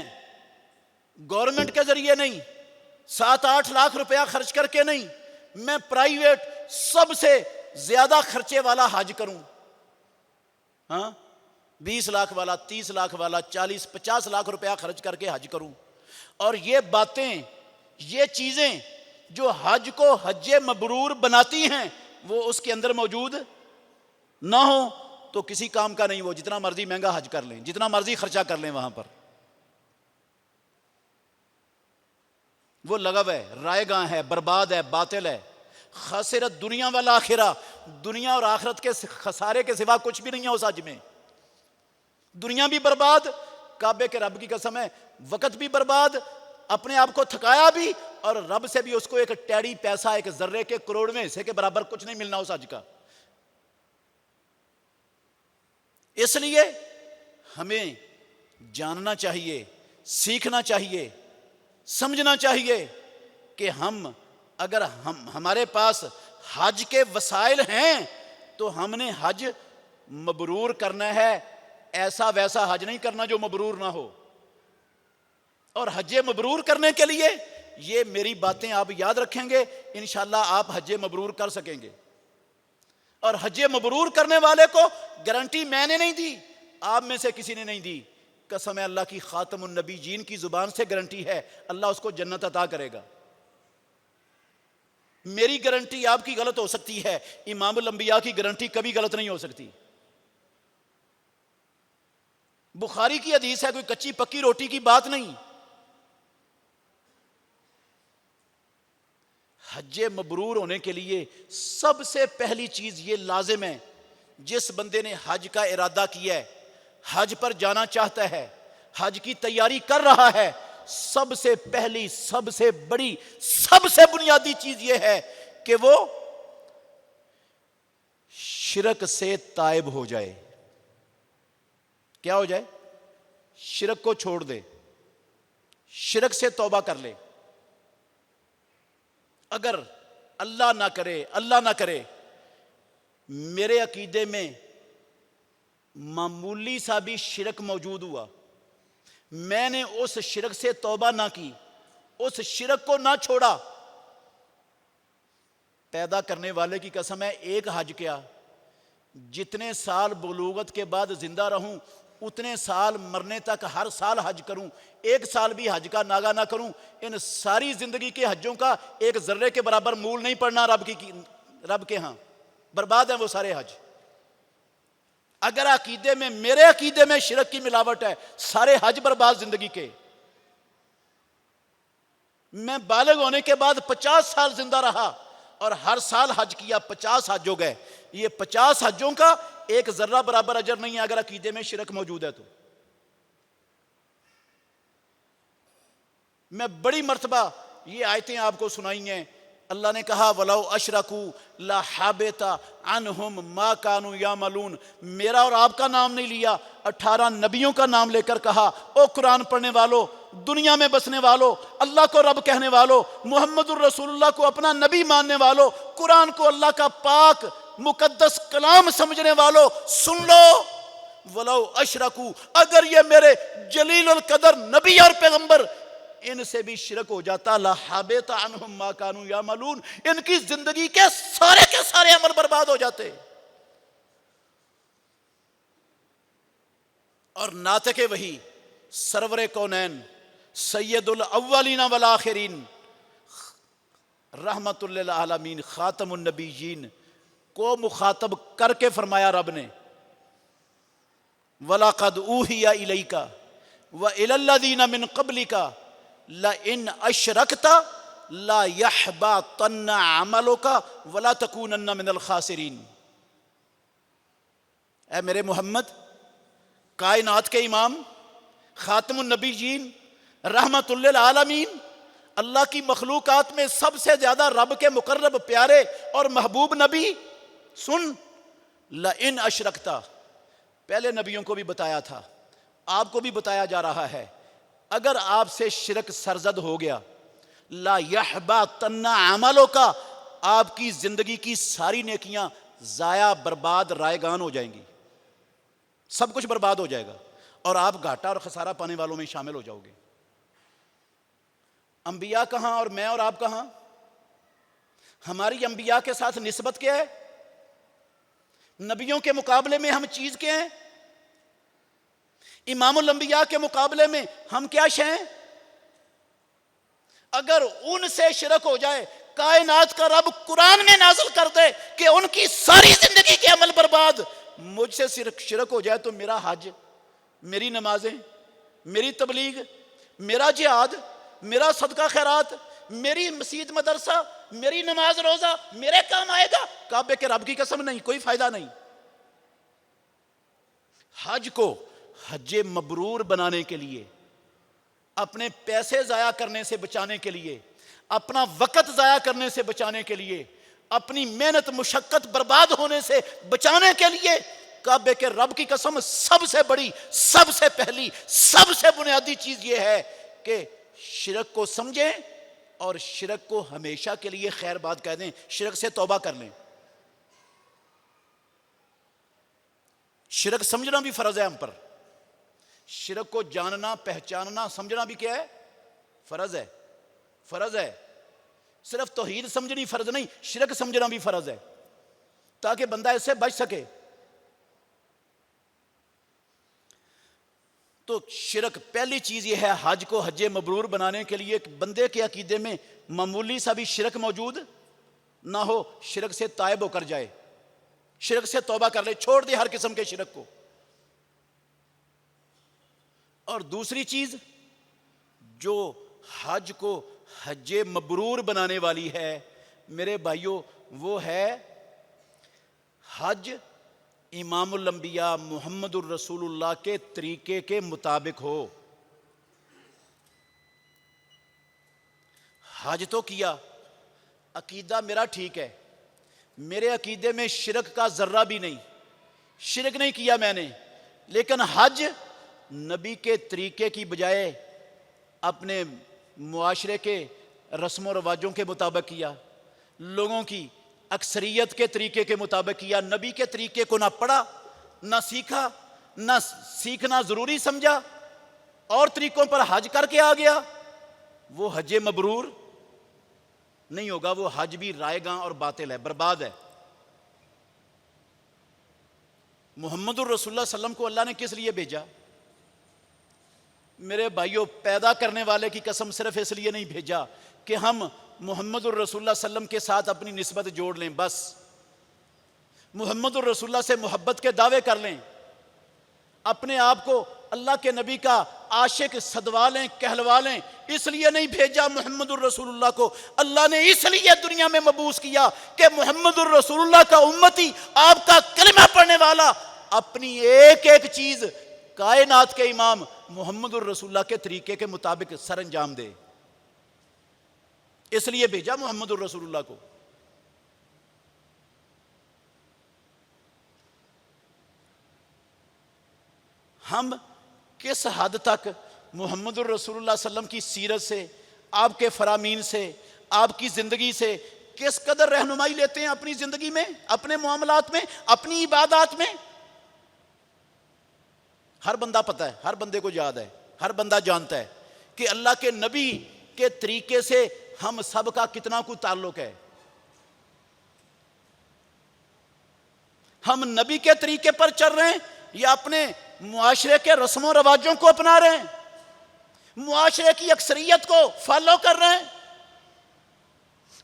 گورنمنٹ کے ذریعے نہیں، 7-8 لاکھ روپیہ خرچ کر کے نہیں، میں پرائیویٹ سب سے زیادہ خرچے والا حج کروں، 20 لاکھ والا، 30 لاکھ والا، 40-50 لاکھ روپیہ خرچ کر کے حج کروں، اور یہ باتیں، یہ چیزیں جو حج کو حج مبرور بناتی ہیں وہ اس کے اندر موجود نہ ہو تو کسی کام کا نہیں، وہ جتنا مرضی مہنگا حج کر لیں، جتنا مرضی خرچہ کر لیں وہاں پر، وہ لغو ہے، رائے گاں ہے، برباد ہے، باطل ہے، خسرت دنیا والآخرہ، دنیا اور آخرت کے خسارے کے سوا کچھ بھی نہیں ہے اس حج میں۔ دنیا بھی برباد، کعبے کے رب کی قسم ہے، وقت بھی برباد، اپنے آپ کو تھکایا بھی، اور رب سے بھی اس کو ایک ٹیڑی پیسہ، ایک ذرے کے کروڑویں حصے کے برابر کچھ نہیں ملنا اس حج کا۔ اس لیے ہمیں جاننا چاہیے، سیکھنا چاہیے، سمجھنا چاہیے کہ اگر ہمارے پاس حج کے وسائل ہیں تو ہم نے حج مبرور کرنا ہے، ایسا ویسا حج نہیں کرنا جو مبرور نہ ہو۔ اور حج مبرور کرنے کے لیے یہ میری باتیں آپ یاد رکھیں گے، انشاءاللہ آپ حج مبرور کر سکیں گے۔ اور حج مبرور کرنے والے کو گارنٹی میں نے نہیں دی، آپ میں سے کسی نے نہیں دی، قسم ہے اللہ کی، خاتم النبیین کی زبان سے گارنٹی ہے، اللہ اس کو جنت عطا کرے گا۔ میری گارنٹی آپ کی غلط ہو سکتی ہے، امام الانبیاء کی گارنٹی کبھی غلط نہیں ہو سکتی۔ بخاری کی حدیث ہے، کوئی کچی پکی روٹی کی بات نہیں۔ حج مبرور ہونے کے لیے سب سے پہلی چیز یہ لازم ہے، جس بندے نے حج کا ارادہ کیا ہے، حج پر جانا چاہتا ہے، حج کی تیاری کر رہا ہے، سب سے پہلی، سب سے بڑی، سب سے بنیادی چیز یہ ہے کہ وہ شرک سے تائب ہو جائے۔ کیا ہو جائے؟ شرک کو چھوڑ دے، شرک سے توبہ کر لے۔ اگر اللہ نہ کرے میرے عقیدے میں معمولی سا بھی شرک موجود ہوا، میں نے اس شرک سے توبہ نہ کی، اس شرک کو نہ چھوڑا. پیدا کرنے والے کی قسم ہے، ایک حج کیا، جتنے سال بلوغت کے بعد زندہ رہوں اتنے سال مرنے تک ہر سال حج کروں، ایک سال بھی حج کا ناغہ نہ کروں. ان ساری زندگی کے حجوں کا ایک ذرے کے برابر مول نہیں پڑنا رب کے ہاں. برباد ہیں وہ سارے حج. اگر عقیدے میں، میرے عقیدے میں شرک کی ملاوٹ ہے، سارے حج برباد زندگی کے. میں بالغ ہونے کے بعد 50 سال زندہ رہا اور ہر سال حج کیا، 50 حج ہو گئے. یہ 50 حجوں کا ایک ذرہ برابر اجر نہیں ہے اگر عقیدے میں شرک موجود ہے تو. میں بڑی مرتبہ یہ آیتیں آپ کو سنائی ہیں. اللہ نے کہا وَلَوْ أَشْرَكُوا لَحَبِطَ عَنْهُمْ مَا كَانُوا يَعْمَلُونَ. میرا اور آپ کا نام نہیں لیا، 18 نبیوں کا نام لے کر کہا او قرآن پڑھنے والو، دنیا میں بسنے والو، اللہ کو رب کہنے والو، محمد الرسول اللہ کو اپنا نبی ماننے والو، قرآن کو اللہ کا پاک مقدس کلام سمجھنے والو، سن لو. وَلَوْ أَشْرَكُوا، اگر یہ میرے جلیل القدر نبی اور پیغمبر ان سے بھی شرک ہو جاتا، لَحَبِطَ عَنْهُمْ مَا كَانُوا يَعْمَلُونَ، ان کی زندگی کے سارے عمل برباد ہو جاتے. اور ناطق وحی سرور کونین سید الاولین والآخرین رحمت للعالمین خاتم النبیین کو مخاطب کر کے فرمایا رب نے وَلَقَدْ أُوحِيَ إِلَيْكَ وَإِلَى الَّذِينَ مِن قَبْلِكَ لَإِنْ أَشْرَكْتَ لَا يَحْبَطَنَّ عَمَلُكَ وَلَا تَكُونَنَّ مِنَ الْخَاسِرِينَ. اے میرے محمد، کائنات کے امام، خاتم النبیین، رحمت للعالمین، اللہ کی مخلوقات میں سب سے زیادہ رب کے مقرب پیارے اور محبوب نبی، سن. لَإِنْ أَشْرَكْتَ، پہلے نبیوں کو بھی بتایا تھا، آپ کو بھی بتایا جا رہا ہے، اگر آپ سے شرک سرزد ہو گیا، لا يحبطن عملک، آپ کی زندگی کی ساری نیکیاں ضائع، برباد، رائگان ہو جائیں گی، سب کچھ برباد ہو جائے گا اور آپ گھاٹا اور خسارہ پانے والوں میں شامل ہو جاؤ گے. انبیاء کہاں اور میں اور آپ کہاں؟ ہماری انبیاء کے ساتھ نسبت کیا ہے؟ نبیوں کے مقابلے میں ہم چیز کیا ہیں؟ امام الانبیاء کے مقابلے میں ہم کیا شیں؟ اگر ان سے شرک ہو جائے، کائنات کا رب قرآن میں نازل کر دے کہ ان کی ساری زندگی کے عمل برباد، مجھ سے شرک ہو جائے تو میرا حج، میری نمازیں، میری تبلیغ، میرا جہاد، میرا صدقہ خیرات، میری مسجد مدرسہ، میری نماز روزہ میرے کام آئے گا؟ کعبے کے رب کی قسم نہیں، کوئی فائدہ نہیں. حج کو حج مبرور بنانے کے لیے، اپنے پیسے ضائع کرنے سے بچانے کے لیے، اپنا وقت ضائع کرنے سے بچانے کے لیے، اپنی محنت مشقت برباد ہونے سے بچانے کے لیے، کعبے کے رب کی قسم سب سے بڑی، سب سے پہلی، سب سے بنیادی چیز یہ ہے کہ شرک کو سمجھیں اور شرک کو ہمیشہ کے لیے خیر بات کہہ دیں، شرک سے توبہ کر لیں. شرک سمجھنا بھی فرض ہے ہم پر، شرک کو جاننا، پہچاننا، سمجھنا بھی کیا ہے؟ فرض ہے. فرض ہے. صرف توحید سمجھنی فرض نہیں، شرک سمجھنا بھی فرض ہے تاکہ بندہ اس سے بچ سکے. تو شرک پہلی چیز یہ ہے، حج کو حج مبرور بنانے کے لیے بندے کے عقیدے میں معمولی سا بھی شرک موجود نہ ہو، شرک سے تائب ہو کر جائے، شرک سے توبہ کر لے، چھوڑ دے ہر قسم کے شرک کو. اور دوسری چیز جو حج کو حج مبرور بنانے والی ہے میرے بھائیوں، وہ ہے حج امام الانبیاء محمد الرسول اللہ کے طریقے کے مطابق ہو. حج تو کیا، عقیدہ میرا ٹھیک ہے، میرے عقیدے میں شرک کا ذرہ بھی نہیں، شرک نہیں کیا میں نے، لیکن حج نبی کے طریقے کی بجائے اپنے معاشرے کے رسم و رواجوں کے مطابق کیا، لوگوں کی اکثریت کے طریقے کے مطابق کیا، نبی کے طریقے کو نہ پڑھا، نہ سیکھا، نہ سیکھنا ضروری سمجھا، اور طریقوں پر حج کر کے آ گیا. وہ حج مبرور نہیں ہوگا، وہ حج بھی رائے گاں اور باطل ہے، برباد ہے۔ محمد الرسول اللہ صلی اللہ علیہ وسلم کو اللہ نے کس لیے بھیجا؟ میرے بھائیوں، پیدا کرنے والے کی قسم صرف اس لیے نہیں بھیجا کہ ہم محمد الرسول اللہ صلی اللہ علیہ وسلم کے ساتھ اپنی نسبت جوڑ لیں، بس محمد الرسول اللہ سے محبت کے دعوے کر لیں، اپنے آپ کو اللہ کے نبی کا عاشق صدوا لیں، کہلوا لیں۔ اس لیے نہیں بھیجا محمد الرسول اللہ کو، اللہ نے اس لیے دنیا میں مبعوث کیا کہ محمد الرسول اللہ کا امتی، آپ کا کلمہ پڑھنے والا، اپنی ایک ایک چیز کائنات کے امام محمد الرسول اللہ کے طریقے کے مطابق سر انجام دے۔ اس لیے بھیجا محمد الرسول اللہ کو۔ ہم کس حد تک محمد الرسول اللہ صلی اللہ علیہ وسلم کی سیرت سے، آپ کے فرامین سے، آپ کی زندگی سے کس قدر رہنمائی لیتے ہیں اپنی زندگی میں، اپنے معاملات میں، اپنی عبادات میں؟ ہر بندہ پتہ ہے، ہر بندے کو یاد ہے، ہر بندہ جانتا ہے کہ اللہ کے نبی کے طریقے سے ہم سب کا کتنا کوئی تعلق ہے۔ ہم نبی کے طریقے پر چل رہے ہیں یا اپنے معاشرے کے رسم و رواجوں کو اپنا رہے ہیں، معاشرے کی اکثریت کو فالو کر رہے ہیں،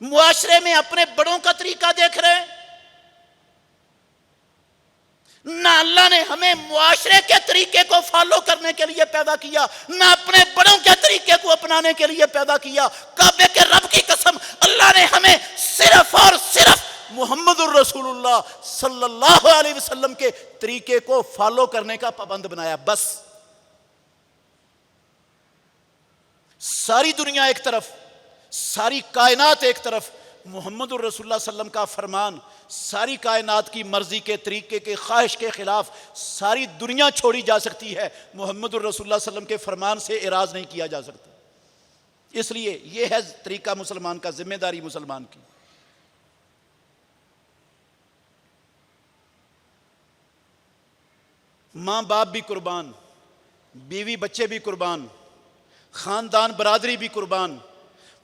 معاشرے میں اپنے بڑوں کا طریقہ دیکھ رہے ہیں؟ نہ اللہ نے ہمیں معاشرے کے طریقے کو فالو کرنے کے لیے پیدا کیا، نہ اپنے بڑوں کے طریقے کو اپنانے کے لیے پیدا کیا۔ کعبے کے رب کی قسم، اللہ نے ہمیں صرف اور صرف محمد الرسول اللہ صلی اللہ علیہ وسلم کے طریقے کو فالو کرنے کا پابند بنایا، بس۔ ساری دنیا ایک طرف، ساری کائنات ایک طرف، محمد الرسول اللہ صلی اللہ علیہ وسلم کا فرمان ساری کائنات کی مرضی کے طریقے کے خواہش کے خلاف ساری دنیا چھوڑی جا سکتی ہے، محمد الرسول اللہ صلی اللہ علیہ وسلم کے فرمان سے اعراض نہیں کیا جا سکتا۔ اس لیے یہ ہے طریقہ مسلمان کا، ذمہ داری مسلمان کی۔ ماں باپ بھی قربان، بیوی بچے بھی قربان، خاندان برادری بھی قربان،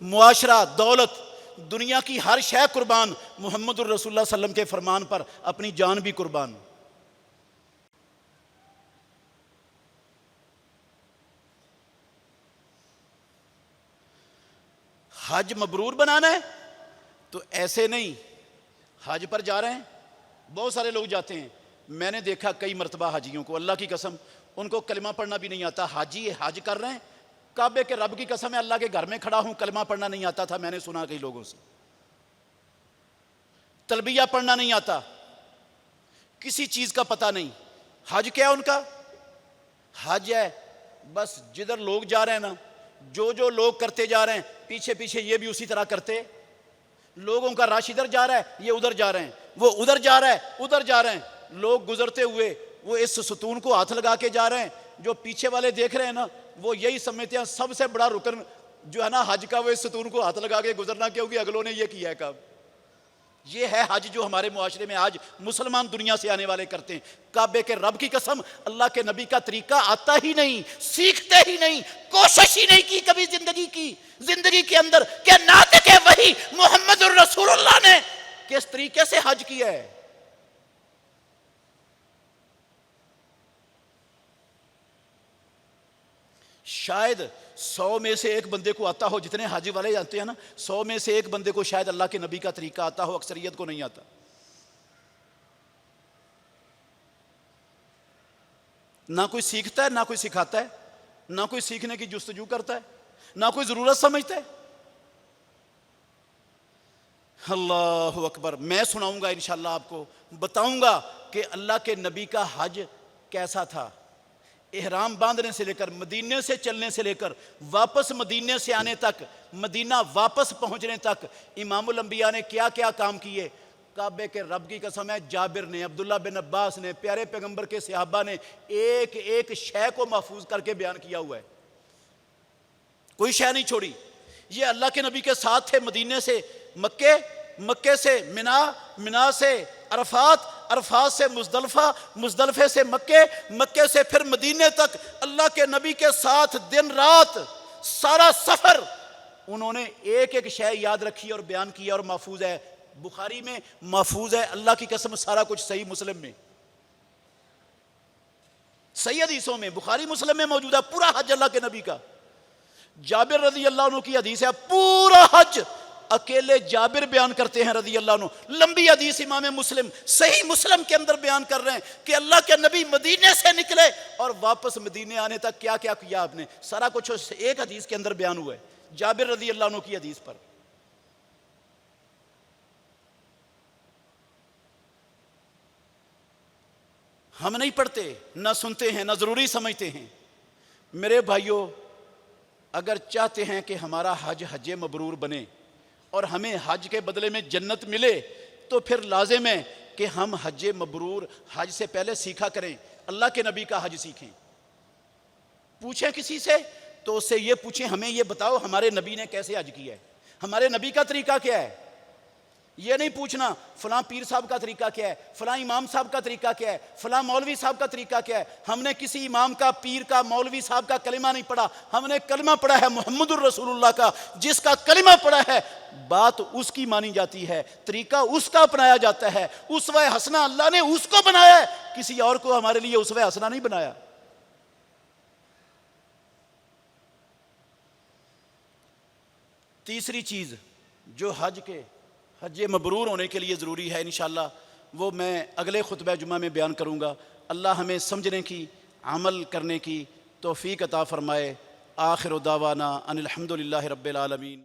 معاشرہ، دولت، دنیا کی ہر شے قربان، محمد الرسول اللہ صلی اللہ علیہ وسلم کے فرمان پر اپنی جان بھی قربان۔ حج مبرور بنانا ہے تو ایسے نہیں حج پر جا رہے ہیں، بہت سارے لوگ جاتے ہیں، میں نے دیکھا کئی مرتبہ حاجیوں کو، اللہ کی قسم ان کو کلمہ پڑھنا بھی نہیں آتا، حاجی حج کر رہے ہیں، کعبے کے رب کی قسم ہے اللہ کے گھر میں کھڑا ہوں، کلمہ پڑھنا نہیں آتا تھا، میں نے سنا کئی لوگوں سے، تلبیہ پڑھنا نہیں آتا، کسی چیز کا پتہ نہیں۔ حج کیا ان کا؟ حج ہے بس جدھر لوگ جا رہے ہیں نا، جو جو لوگ کرتے جا رہے ہیں پیچھے پیچھے یہ بھی اسی طرح کرتے، لوگوں کا رش ادھر جا رہا ہے، یہ ادھر جا رہے ہیں، وہ ادھر جا رہا ہے، ادھر جا رہے ہیں، لوگ گزرتے ہوئے وہ اس ستون کو ہاتھ لگا کے جا رہے ہیں، جو پیچھے والے دیکھ رہے ہیں نا وہ یہی سمجھتے ہیں سب سے بڑا رکن جو ہے نا حج کا وہ اس ستون کو ہاتھ لگا کے گزرنا، کیونکہ اگلوں نے یہ کیا ہے۔ کب؟ یہ ہے حج جو ہمارے معاشرے میں آج مسلمان دنیا سے آنے والے کرتے ہیں۔ کعبے کے رب کی قسم اللہ کے نبی کا طریقہ آتا ہی نہیں، سیکھتے ہی نہیں، کوشش ہی نہیں کی کبھی زندگی کے اندر کہ ناطق وحی محمد الرسول اللہ نے کس طریقے سے حج کیا ہے۔ شاید 100 میں سے ایک بندے کو آتا ہو، جتنے حاجی والے جانتے ہیں نا، 100 میں سے ایک بندے کو شاید اللہ کے نبی کا طریقہ آتا ہو، اکثریت کو نہیں آتا۔ نہ کوئی سیکھتا ہے، نہ کوئی سکھاتا ہے، نہ کوئی سیکھنے کی جستجو کرتا ہے، نہ کوئی ضرورت سمجھتا ہے۔ اللہ اکبر۔ میں سناؤں گا انشاءاللہ، آپ کو بتاؤں گا کہ اللہ کے نبی کا حج کیسا تھا، احرام باندھنے سے لے کر، مدینے سے چلنے سے لے کر، واپس مدینے سے آنے تک، مدینہ واپس پہنچنے تک امام الانبیاء نے کیا کیا کام کیے۔ کعبے کے رب کی قسم ہے، جابر نے، عبداللہ بن عباس نے، پیارے پیغمبر کے صحابہ نے ایک ایک شے کو محفوظ کر کے بیان کیا ہوا ہے، کوئی شے نہیں چھوڑی۔ یہ اللہ کے نبی کے ساتھ تھے، مدینے سے مکے، مکے سے منا، منا سے عرفات، عرفات سے مزدلفہ، مزدلفے سے مکے، مکے سے پھر مدینے تک اللہ کے نبی کے ساتھ دن رات سارا سفر انہوں نے ایک ایک شے یاد رکھی اور بیان کیا اور محفوظ ہے، بخاری میں محفوظ ہے، اللہ کی قسم سارا کچھ صحیح مسلم میں، صحیح حدیثوں میں، بخاری مسلم میں موجود ہے پورا حج اللہ کے نبی کا۔ جابر رضی اللہ عنہ کی حدیث ہے، پورا حج اکیلے جابر بیان کرتے ہیں رضی اللہ عنہ، لمبی حدیث امام مسلم صحیح مسلم کے اندر بیان کر رہے ہیں کہ اللہ کے نبی مدینے سے نکلے اور واپس مدینے آنے تک کیا کیا کیا آپ نے، سارا کچھ ایک حدیث کے اندر بیان ہوا ہے، جابر رضی اللہ عنہ کی حدیث پر۔ ہم نہیں پڑھتے، نہ سنتے ہیں، نہ ضروری سمجھتے ہیں۔ میرے بھائیوں، اگر چاہتے ہیں کہ ہمارا حج حج مبرور بنے اور ہمیں حج کے بدلے میں جنت ملے، تو پھر لازم ہے کہ ہم حج مبرور حج سے پہلے سیکھا کریں، اللہ کے نبی کا حج سیکھیں۔ پوچھیں کسی سے تو اس سے یہ پوچھیں ہمیں یہ بتاؤ ہمارے نبی نے کیسے حج کیا ہے، ہمارے نبی کا طریقہ کیا ہے۔ یہ نہیں پوچھنا فلاں پیر صاحب کا طریقہ کیا ہے، فلاں امام صاحب کا طریقہ کیا ہے، فلاں مولوی صاحب کا طریقہ کیا ہے۔ ہم نے کسی امام کا، پیر کا، مولوی صاحب کا کلمہ نہیں پڑھا، ہم نے کلمہ پڑھا ہے محمد الرسول اللہ کا۔ جس کا کلمہ پڑھا ہے بات اس کی مانی جاتی ہے، طریقہ اس کا اپنایا جاتا ہے۔ اسوہ حسنہ اللہ نے اس کو بنایا ہے، کسی اور کو ہمارے لیے اسوہ حسنہ نہیں بنایا۔ تیسری چیز جو حج مبرور ہونے کے لیے ضروری ہے، انشاءاللہ وہ میں اگلے خطبہ جمعہ میں بیان کروں گا۔ اللہ ہمیں سمجھنے کی، عمل کرنے کی توفیق عطا فرمائے۔ آخر دعوانا ان الحمدللہ رب العالمین۔